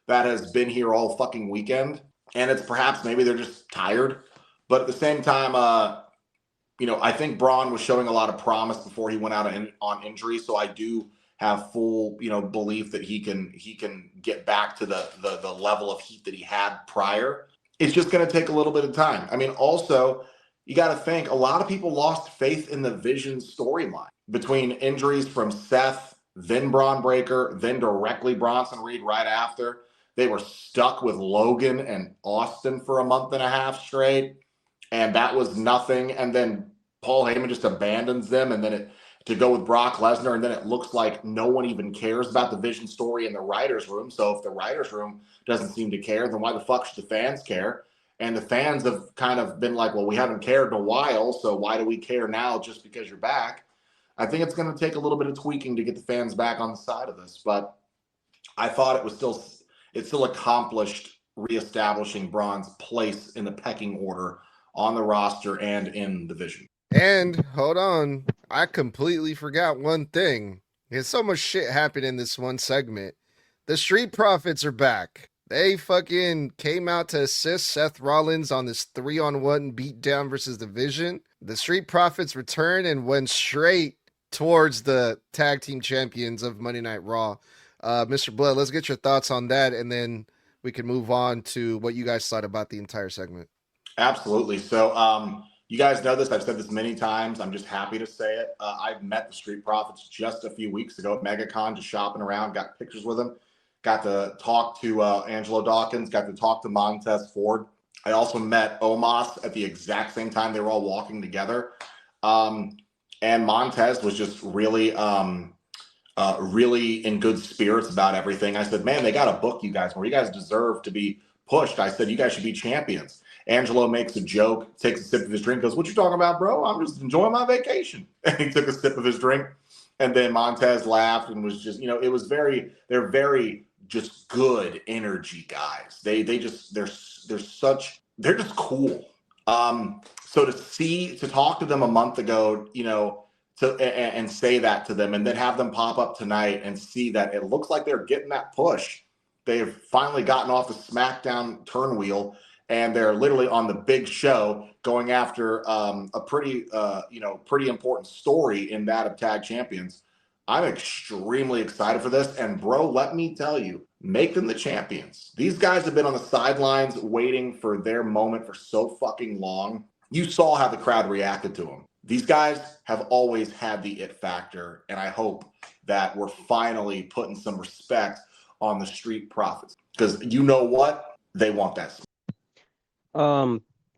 that has been here all fucking weekend. And it's perhaps maybe they're just tired. But at the same time, I think Braun was showing a lot of promise before he went out on injury. So I do have full, belief that he can get back to the level of heat that he had prior. It's just going to take a little bit of time. I mean, also, you got to think, a lot of people lost faith in the Vision storyline between injuries from Seth, then Braun Breaker, then directly Bronson Reed right after. They were stuck with Logan and Austin for a month and a half straight, and that was nothing. And then Paul Heyman just abandons them, and then to go with Brock Lesnar, and then it looks like no one even cares about the Vision story in the writers' room. So if the writers' room doesn't seem to care, then why the fuck should the fans care? And the fans have kind of been like, well, we haven't cared in a while, so why do we care now just because you're back? I think it's going to take a little bit of tweaking to get the fans back on the side of this. But I thought it still accomplished reestablishing Braun's place in the pecking order on the roster and in the Vision. And hold on, I completely forgot one thing. There's so much shit happened in this one segment. The Street Profits are back. They fucking came out to assist Seth Rollins on this 3-on-1 beatdown versus the Vision. The Street Profits returned and went straight towards the tag team champions of Monday Night Raw. Mr. Blood, let's get your thoughts on that, and then we can move on to what you guys thought about the entire segment. Absolutely. So, you guys know this. I've said this many times. I'm just happy to say it. I've met the Street Profits just a few weeks ago at MegaCon, just shopping around, got pictures with them. Got to talk to Angelo Dawkins, got to talk to Montez Ford. I also met Omos at the exact same time. They were all walking together. And Montez was just really in good spirits about everything. I said, man, they got to book you guys more. You guys deserve to be pushed. I said, you guys should be champions. Angelo makes a joke, takes a sip of his drink, goes, what you talking about, bro? I'm just enjoying my vacation. And he took a sip of his drink. And then Montez laughed and was just, it was they're very just good energy guys. They're just cool. So to talk to them a month ago, and say that to them, and then have them pop up tonight and see that it looks like they're getting that push. They've finally gotten off the SmackDown turn wheel, and they're literally on the big show going after a pretty important story in that of tag champions. I'm extremely excited for this. And bro, let me tell you, make them the champions. These guys have been on the sidelines waiting for their moment for so fucking long. You saw how the crowd reacted to them. These guys have always had the it factor, and I hope that we're finally putting some respect on the Street Profits, because you know what? They want that.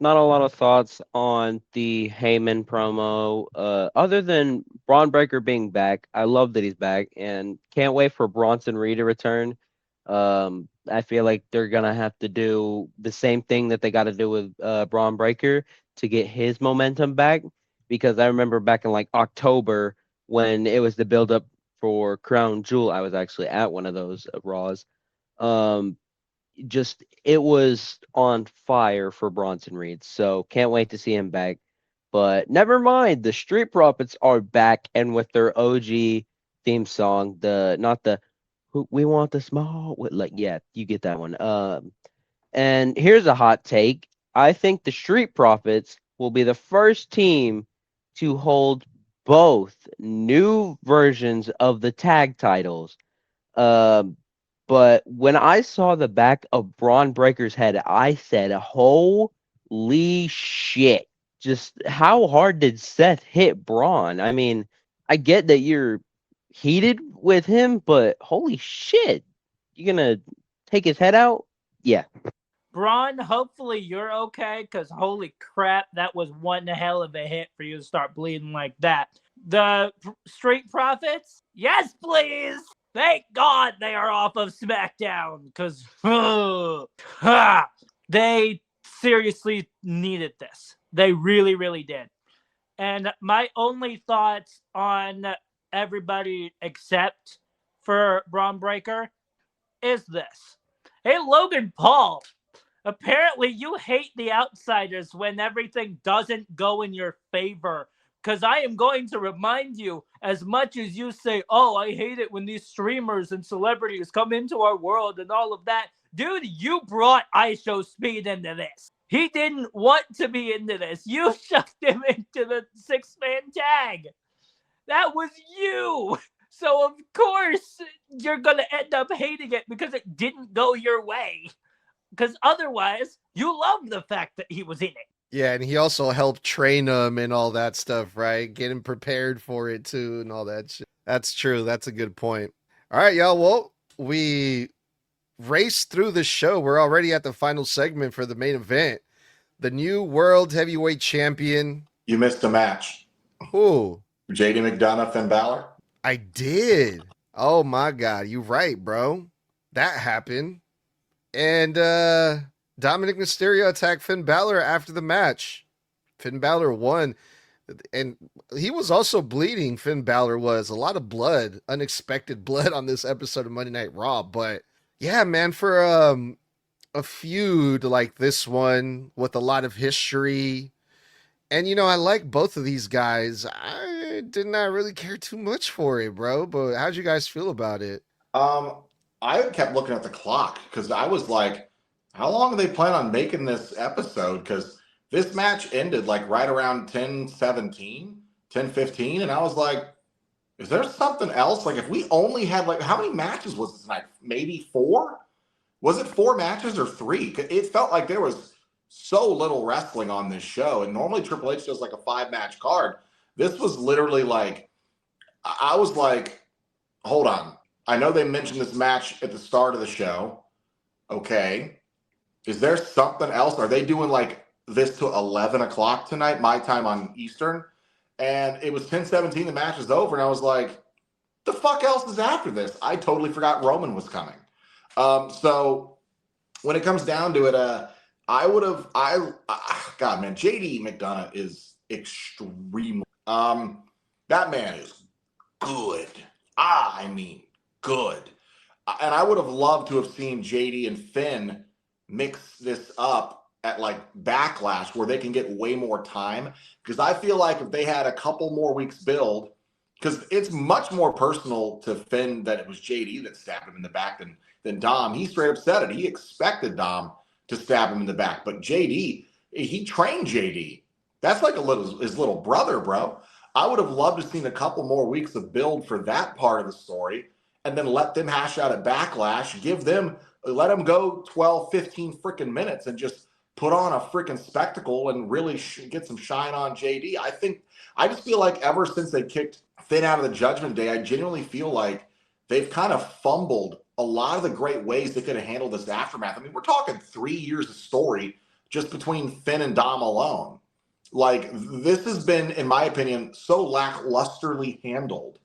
Not a lot of thoughts on the Heyman promo, other than Braun Breaker being back. I love that he's back, and can't wait for Bronson Reed to return. I feel like they're gonna have to do the same thing that they got to do with Braun Breaker to get his momentum back, because I remember back in like October when it was the build up for Crown Jewel. I was actually at one of those Raws. Just it was on fire for Bronson Reed, so can't wait to see him back. But never mind, the Street Profits are back, and with their OG theme song, we want the small, like, yeah, you get that one. And here's a hot take: I think the Street Profits will be the first team to hold both new versions of the tag titles. But when I saw the back of Braun Breaker's head, I said, holy shit. Just how hard did Seth hit Braun? I mean, I get that you're heated with him, but holy shit. You're going to take his head out? Yeah. Braun, hopefully you're okay, because holy crap, that was one hell of a hit for you to start bleeding like that. The Street Profits? Yes, please! Thank God they are off of SmackDown, because they seriously needed this. They really, really did. And my only thoughts on everybody except for Braun Breaker is this. Hey, Logan Paul, apparently you hate the outsiders when everything doesn't go in your favor. Because I am going to remind you, as much as you say, oh, I hate it when these streamers and celebrities come into our world and all of that. Dude, you brought ISO Speed into this. He didn't want to be into this. You shoved him into the 6-man tag. That was you. So, of course, you're going to end up hating it because it didn't go your way. Because otherwise, you love the fact that he was in it. Yeah, and he also helped train him and all that stuff, right? Get him prepared for it too and all that shit. That's true. That's a good point. All right, y'all. Well, we raced through the show. We're already at the final segment for the main event. The new World Heavyweight Champion. You missed a match. Who? JD McDonough, Finn Balor. I did. Oh my God. You're right, bro. That happened. And Dominic Mysterio attacked Finn Balor after the match. Finn Balor won. And he was also bleeding. Finn Balor was. A lot of blood, unexpected blood on this episode of Monday Night Raw. But yeah, man, for a feud like this one with a lot of history. And, I like both of these guys. I did not really care too much for it, bro. But how'd you guys feel about it? I kept looking at the clock because I was like, how long do they plan on making this episode? Because this match ended like right around 10:17, 10:15. And I was like, is there something else? Like if we only had how many matches was this night? Maybe 4? Was it 4 matches or 3? It felt like there was so little wrestling on this show. And normally Triple H does like a 5-match card. This was literally I was like, hold on. I know they mentioned this match at the start of the show. Okay. Is there something else? Are they doing this till 11 o'clock tonight, my time on Eastern? And it was 10:17. The match is over. And I was like, the fuck else is after this? I totally forgot Roman was coming. So when it comes down to it, God, man, JD McDonough is extremely, that man is good. I mean, good. And I would have loved to have seen JD and Finn mix this up at like Backlash where they can get way more time. Because I feel like if they had a couple more weeks build, because it's much more personal to Finn that it was JD that stabbed him in the back than Dom. He straight up said it. He expected Dom to stab him in the back, but JD, he trained JD. That's like his little brother, bro. I would have loved to seen a couple more weeks of build for that part of the story, and then let them hash out at Backlash. Let them go 12, 15 freaking minutes and just put on a freaking spectacle and really get some shine on JD. I just feel like ever since they kicked Finn out of the Judgment Day, I genuinely feel like they've kind of fumbled a lot of the great ways they could have handled this aftermath. I mean, we're talking 3 years of story just between Finn and Dom alone. Like, this has been, in my opinion, so lacklusterly handled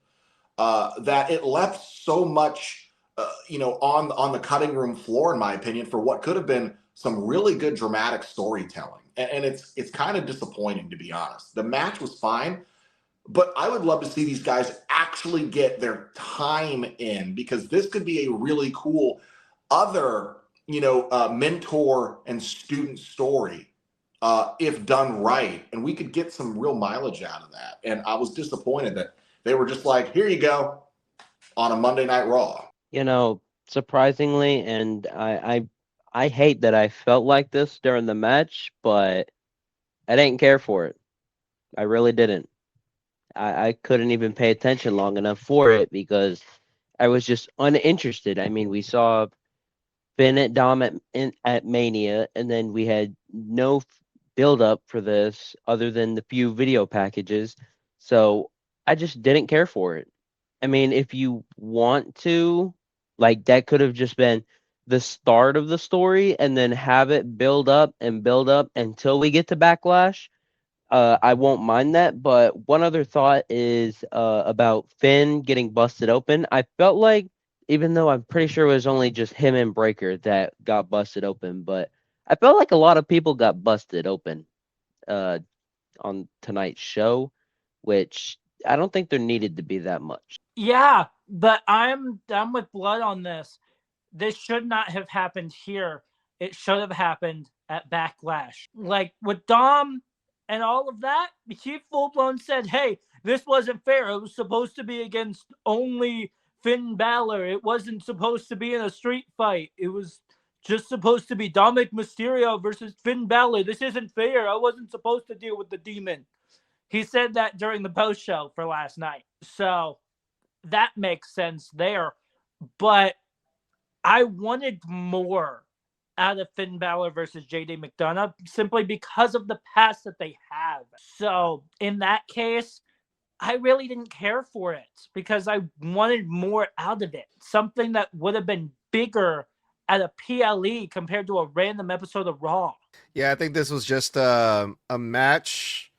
that it left so much, on the cutting room floor, in my opinion, for what could have been some really good dramatic storytelling. And it's kind of disappointing, to be honest. The match was fine, but I would love to see these guys actually get their time in, because this could be a really cool other, mentor and student story if done right. And we could get some real mileage out of that. And I was disappointed that they were just like, here you go on a Monday Night Raw. Surprisingly, and I hate that I felt like this during the match, but I didn't care for it. I really didn't. I couldn't even pay attention long enough for it because I was just uninterested. I mean, we saw Finn at Dom at Mania, and then we had no build up for this other than the few video packages. So I just didn't care for it. I mean, if you want to, like, that could have just been the start of the story and then have it build up until we get to Backlash. I won't mind that. But one other thought is about Finn getting busted open. I felt like, even though I'm pretty sure it was only just him and Breaker that got busted open, but I felt like a lot of people got busted open on tonight's show, which I don't think there needed to be that much. Yeah, but I'm with Blood on this. This should not have happened here. It should have happened at Backlash. Like with Dom and all of that, he full-blown said, hey, this wasn't fair. It was supposed to be against only Finn Balor. It wasn't supposed to be in a street fight. It was just supposed to be Dominic Mysterio versus Finn Balor. This isn't fair. I wasn't supposed to deal with the demon. He said that during the post show for last night. So that makes sense there. But I wanted more out of Finn Balor versus JD McDonough simply because of the past that they have. So in that case, I really didn't care for it because I wanted more out of it. Something that would have been bigger at a PLE compared to a random episode of Raw. Yeah, I think this was just a match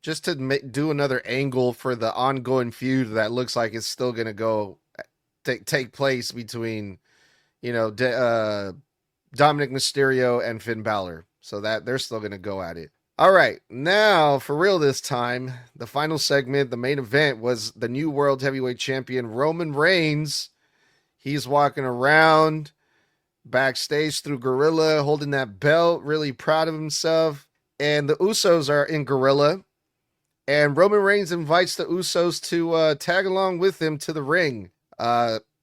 just to do another angle for the ongoing feud that looks like it's still going to go take place between, Dominic Mysterio and Finn Balor. So that they're still going to go at it. All right, now for real this time, the final segment, the main event, was the new World Heavyweight Champion Roman Reigns. He's walking around backstage through Gorilla, holding that belt, really proud of himself. And the Usos are in Gorilla. And Roman Reigns invites the Usos to tag along with him to the ring,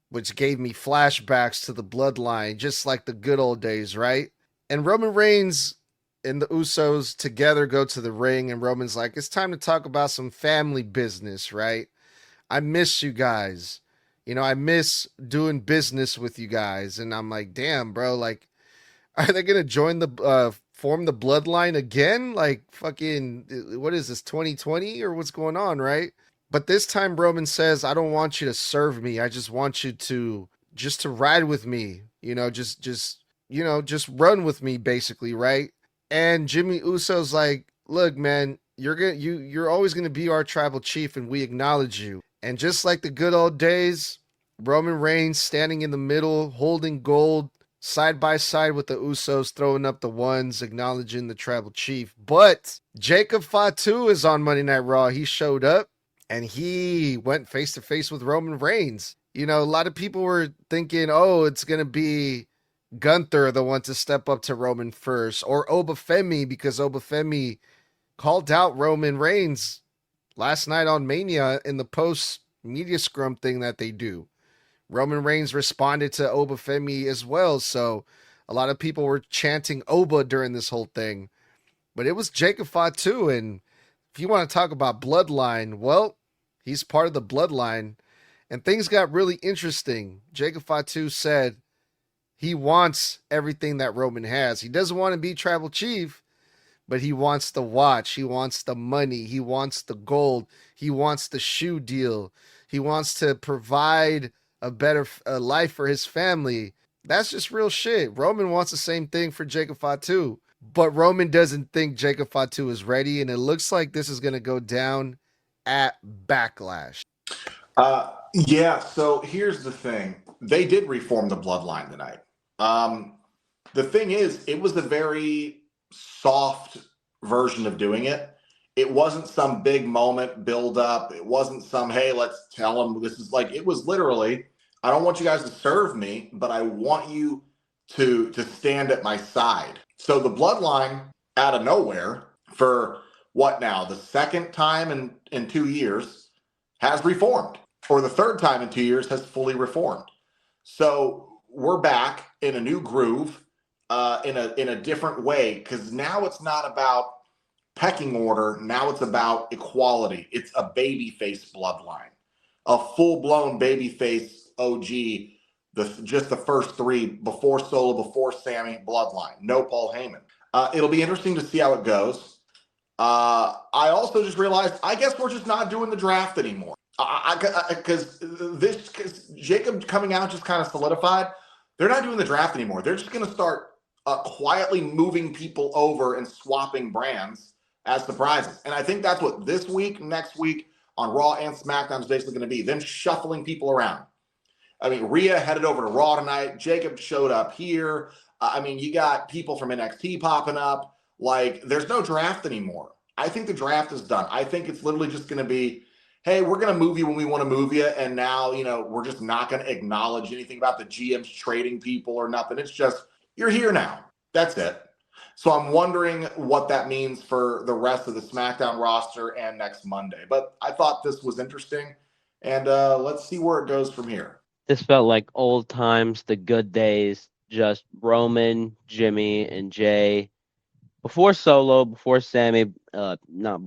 which gave me flashbacks to the Bloodline, just like the good old days, right? And Roman Reigns and the Usos together go to the ring, and Roman's like, it's time to talk about some family business, right? I miss you guys. I miss doing business with you guys. And I'm like, damn, bro, like, are they going to join form the Bloodline again? Like, fucking, what is this, 2020 or what's going on, right? But this time Roman says, I don't want you to serve me. I just want you to ride with me, just run with me, basically, right? And Jimmy Uso's like, look, man, you're always going to be our tribal chief, and we acknowledge you. And just like the good old days, Roman Reigns standing in the middle, holding gold, side by side with the Usos, throwing up the ones, acknowledging the tribal chief. But Jacob Fatu is on Monday Night Raw. He showed up, and he went face to face with Roman Reigns. A lot of people were thinking, oh, it's going to be Gunther the one to step up to Roman first, or Oba Femi, because Oba Femi called out Roman Reigns last night on Mania in the post media scrum thing that they do. Roman Reigns responded to Oba Femi as well, so a lot of people were chanting Oba during this whole thing. But it was Jacob Fatu, and if you want to talk about bloodline, well, he's part of the bloodline, and things got really interesting. Jacob Fatu said he wants everything that Roman has. He doesn't want to be tribal chief, but he wants the watch. He wants the money. He wants the gold. He wants the shoe deal. He wants to provide a better life for his family. That's just real shit. Roman wants the same thing for Jacob Fatu, but Roman doesn't think Jacob Fatu is ready, and it looks like this is going to go down at Backlash. Yeah, so here's the thing. They did reform the bloodline tonight. The thing is, it was a very soft version of doing it. It wasn't some big moment build up. It wasn't some, hey, let's tell them this is like, it was literally, I don't want you guys to serve me, but I want you to stand at my side. So the bloodline out of nowhere for what now? The second time in 2 years has reformed, or the third time in 2 years has fully reformed. So we're back in a new groove, in a different way, because now it's not about pecking order. Now it's about equality. It's a babyface bloodline, a full-blown babyface OG. Just the first three before Solo, before Sammy, bloodline. No Paul Heyman. It'll be interesting to see how it goes. I also just realized, I guess we're just not doing the draft anymore. Because Jacob coming out just kind of solidified. They're not doing the draft anymore. They're just going to start quietly moving people over and swapping brands as surprises. And I think that's what this week, next week on Raw and SmackDown is basically going to be. Them shuffling people around. I mean, Rhea headed over to Raw tonight. Jacob showed up here. I mean, you got people from NXT popping up. Like, there's no draft anymore. I think the draft is done. I think it's literally just going to be, hey, we're going to move you when we want to move you. And now, we're just not going to acknowledge anything about the GMs trading people or nothing. It's just, you're here now. That's it. So I'm wondering what that means for the rest of the SmackDown roster and next Monday. But I thought this was interesting. And let's see where it goes from here. This felt like old times, the good days, just Roman, Jimmy, and Jay. Before Solo, before Sammy, not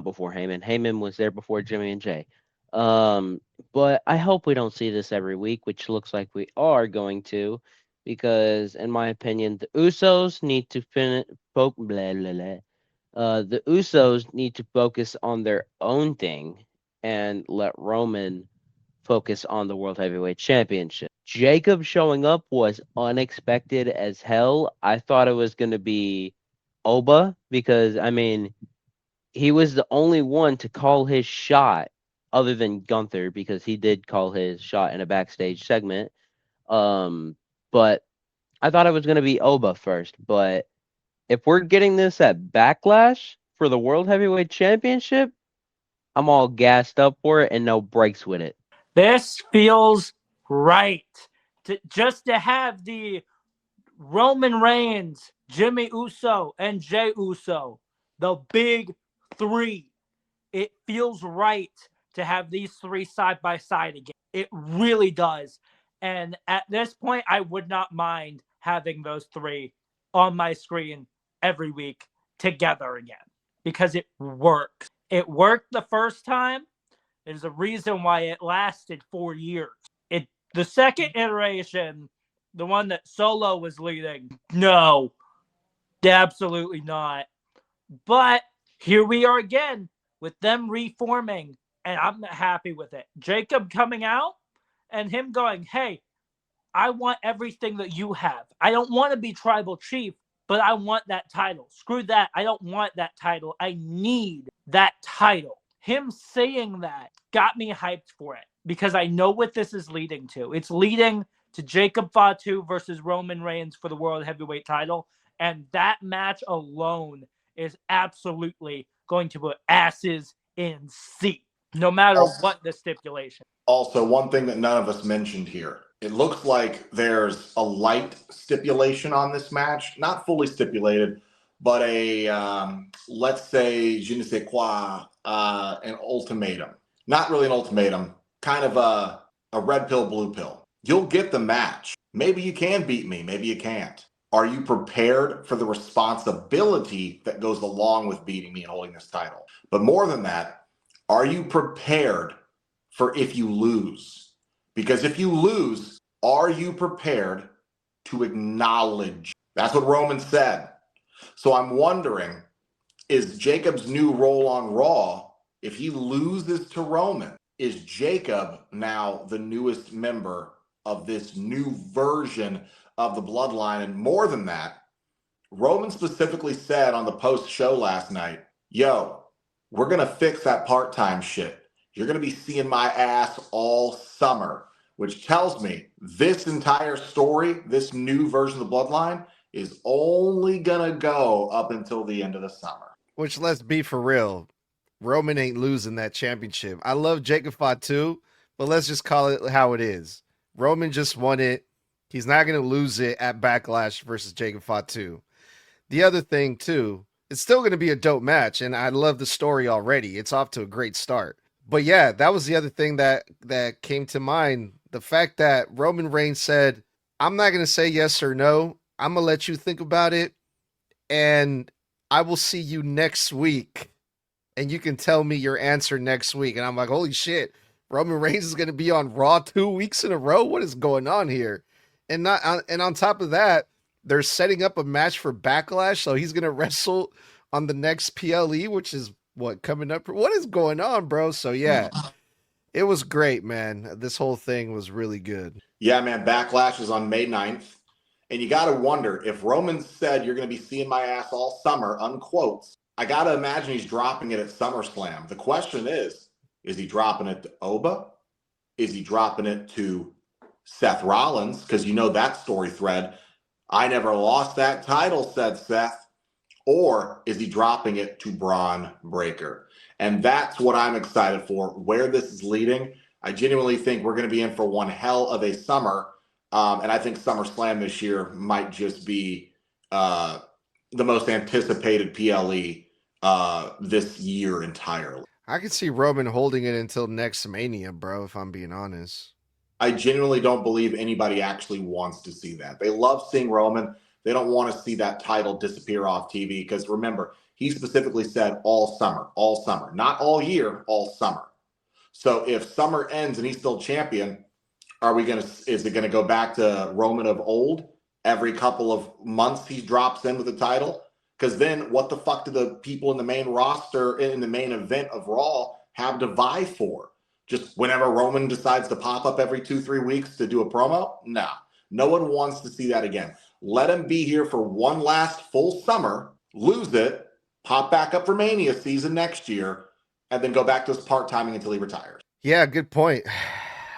before Heyman. Heyman was there before Jimmy and Jay. But I hope we don't see this every week, which looks like we are going to, because in my opinion, the Usos need to the Usos need to focus on their own thing and let Roman focus on the World Heavyweight Championship. Jacob showing up was unexpected as hell. I thought it was going to be Oba, because I mean, he was the only one to call his shot other than Gunther, because he did call his shot in a backstage segment. But I thought it was going to be Oba first. But if we're getting this at Backlash for the World Heavyweight Championship, I'm all gassed up for it and no breaks with it. This feels right. Just to have the Roman Reigns, Jimmy Uso, and Jey Uso, the big three. It feels right to have these three side by side again. It really does. And at this point, I would not mind having those three on my screen every week together again, because it works. It worked the first time. There's a reason why it lasted 4 years. The second iteration, the one that Solo was leading, no, absolutely not. But here we are again with them reforming, and I'm happy with it. Jacob coming out and him going, hey, I want everything that you have. I don't want to be tribal chief, but I want that title. Screw that. I don't want that title. I need that title. Him saying that got me hyped for it, because I know what this is leading to. It's leading to Jacob Fatu versus Roman Reigns for the World Heavyweight title. And that match alone is absolutely going to put asses in seats. no matter what the stipulation. Also, one thing that none of us mentioned here. It looks like there's a light stipulation on this match, not fully stipulated, but let's say, je ne sais quoi, an ultimatum. Not really an ultimatum, kind of a red pill, blue pill. You'll get the match. Maybe you can beat me, maybe you can't. Are you prepared for the responsibility that goes along with beating me and holding this title? But more than that, are you prepared for if you lose? Because if you lose, are you prepared to acknowledge? That's what Roman said. So I'm wondering, is Jacob's new role on Raw, if he loses to Roman, is Jacob now the newest member of this new version of the bloodline? And more than that, Roman specifically said on the post-show last night, yo, we're going to fix that part-time shit. You're going to be seeing my ass all summer, which tells me this entire story, this new version of the bloodline, is only going to go up until the end of the summer. Which, let's be for real, Roman ain't losing that championship. I love Jacob Fatu, but let's just call it how it is. Roman just won it. He's not going to lose it at Backlash versus Jacob Fatu. The other thing, too, it's still going to be a dope match, and I love the story already. It's off to a great start. But yeah, that was the other thing that came to mind. The fact that Roman Reigns said, I'm not going to say yes or no. I'm going to let you think about it, and I will see you next week, and you can tell me your answer next week. And I'm like, holy shit, Roman Reigns is going to be on Raw 2 weeks in a row? What is going on here? And on top of that, they're setting up a match for Backlash, so he's going to wrestle on the next PLE, which is what, coming up? What is going on, bro? So yeah, it was great, man. This whole thing was really good. Yeah, man, Backlash is on May 9th. And you got to wonder, if Roman said you're going to be seeing my ass all summer, unquotes, I got to imagine he's dropping it at SummerSlam. The question is he dropping it to Oba? Is he dropping it to Seth Rollins? Because you know that story thread. I never lost that title, said Seth. Or is he dropping it to Braun Breaker? And that's what I'm excited for, where this is leading. I genuinely think we're going to be in for one hell of a summer. And I think SummerSlam this year might just be the most anticipated PLE this year entirely. I could see Roman holding it until next Mania, bro, if I'm being honest. I genuinely don't believe anybody actually wants to see that. They love seeing Roman. They don't want to see that title disappear off TV because remember, he specifically said all summer, not all year, all summer. So if summer ends and he's still champion, is it going to go back to Roman of old? Every couple of months he drops in with the title? Because then what the fuck do the people in the main roster, in the main event of Raw, have to vie for? Just whenever Roman decides to pop up every 2-3 weeks to do a promo? Nah, no one wants to see that again. Let him be here for one last full summer, lose it, pop back up for Mania season next year, and then go back to his part-timing until he retires. Yeah, good point.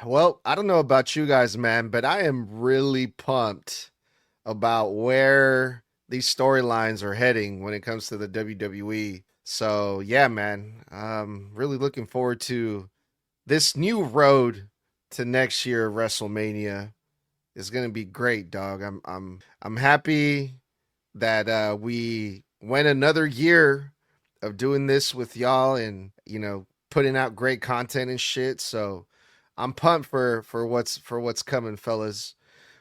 Well, I don't know about you guys, man, but I am really pumped about where these storylines are heading when it comes to the WWE. So, yeah, man, I'm really looking forward to this new road to next year WrestleMania. Is going to be great, dog. I'm happy that we went another year of doing this with y'all and, you know, putting out great content and shit. So, I'm pumped for what's coming, fellas.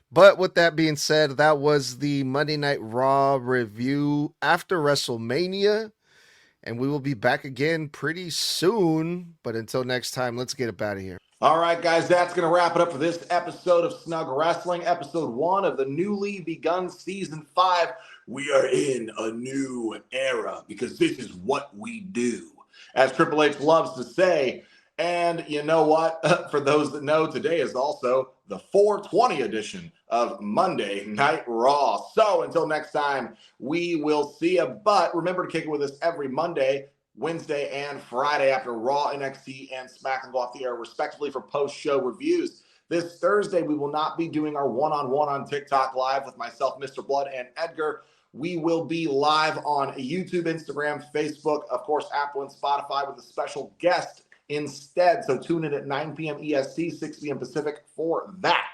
But with that being said, that was the Monday Night Raw review after WrestleMania. And we will be back again pretty soon. But until next time, let's get up out of here. All right, guys, that's going to wrap it up for this episode of Snug Wrestling, episode 1 of the newly begun season 5. We are in a new era because this is what we do. As Triple H loves to say, and you know what? For those that know, today is also the 420 edition of Monday Night Raw. So until next time, we will see you. But remember to kick it with us every Monday, Wednesday, and Friday after Raw, NXT, and SmackDown go off the air, respectively, for post-show reviews. This Thursday, we will not be doing our one-on-one on TikTok Live with myself, Mr. Blood, and Edgar. We will be live on YouTube, Instagram, Facebook, of course, Apple, and Spotify with a special guest instead. So tune in at 9 p.m. EST, 6 p.m. Pacific for that.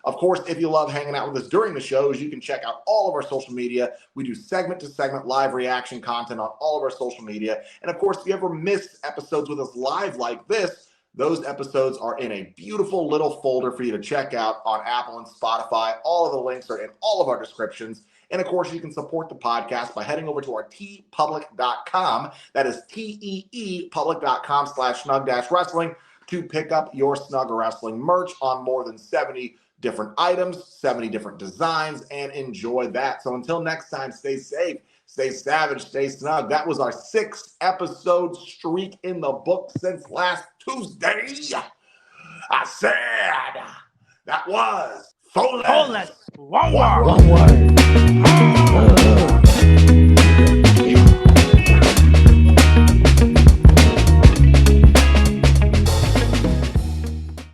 Of course, if you love hanging out with us during the shows, you can check out all of our social media. We do segment-to-segment live reaction content on all of our social media. And of course, if you ever miss episodes with us live like this, those episodes are in a beautiful little folder for you to check out on Apple and Spotify. All of the links are in all of our descriptions. And of course, you can support the podcast by heading over to our teepublic.com. That is teepublic.com/snug-wrestling to pick up your Snug Wrestling merch on more than 70 different items, 70 different designs, and enjoy that. So until next time, stay safe, stay savage, stay snug. That was our 6-episode streak in the book since last Tuesday. I said that was Fullness. One word. word.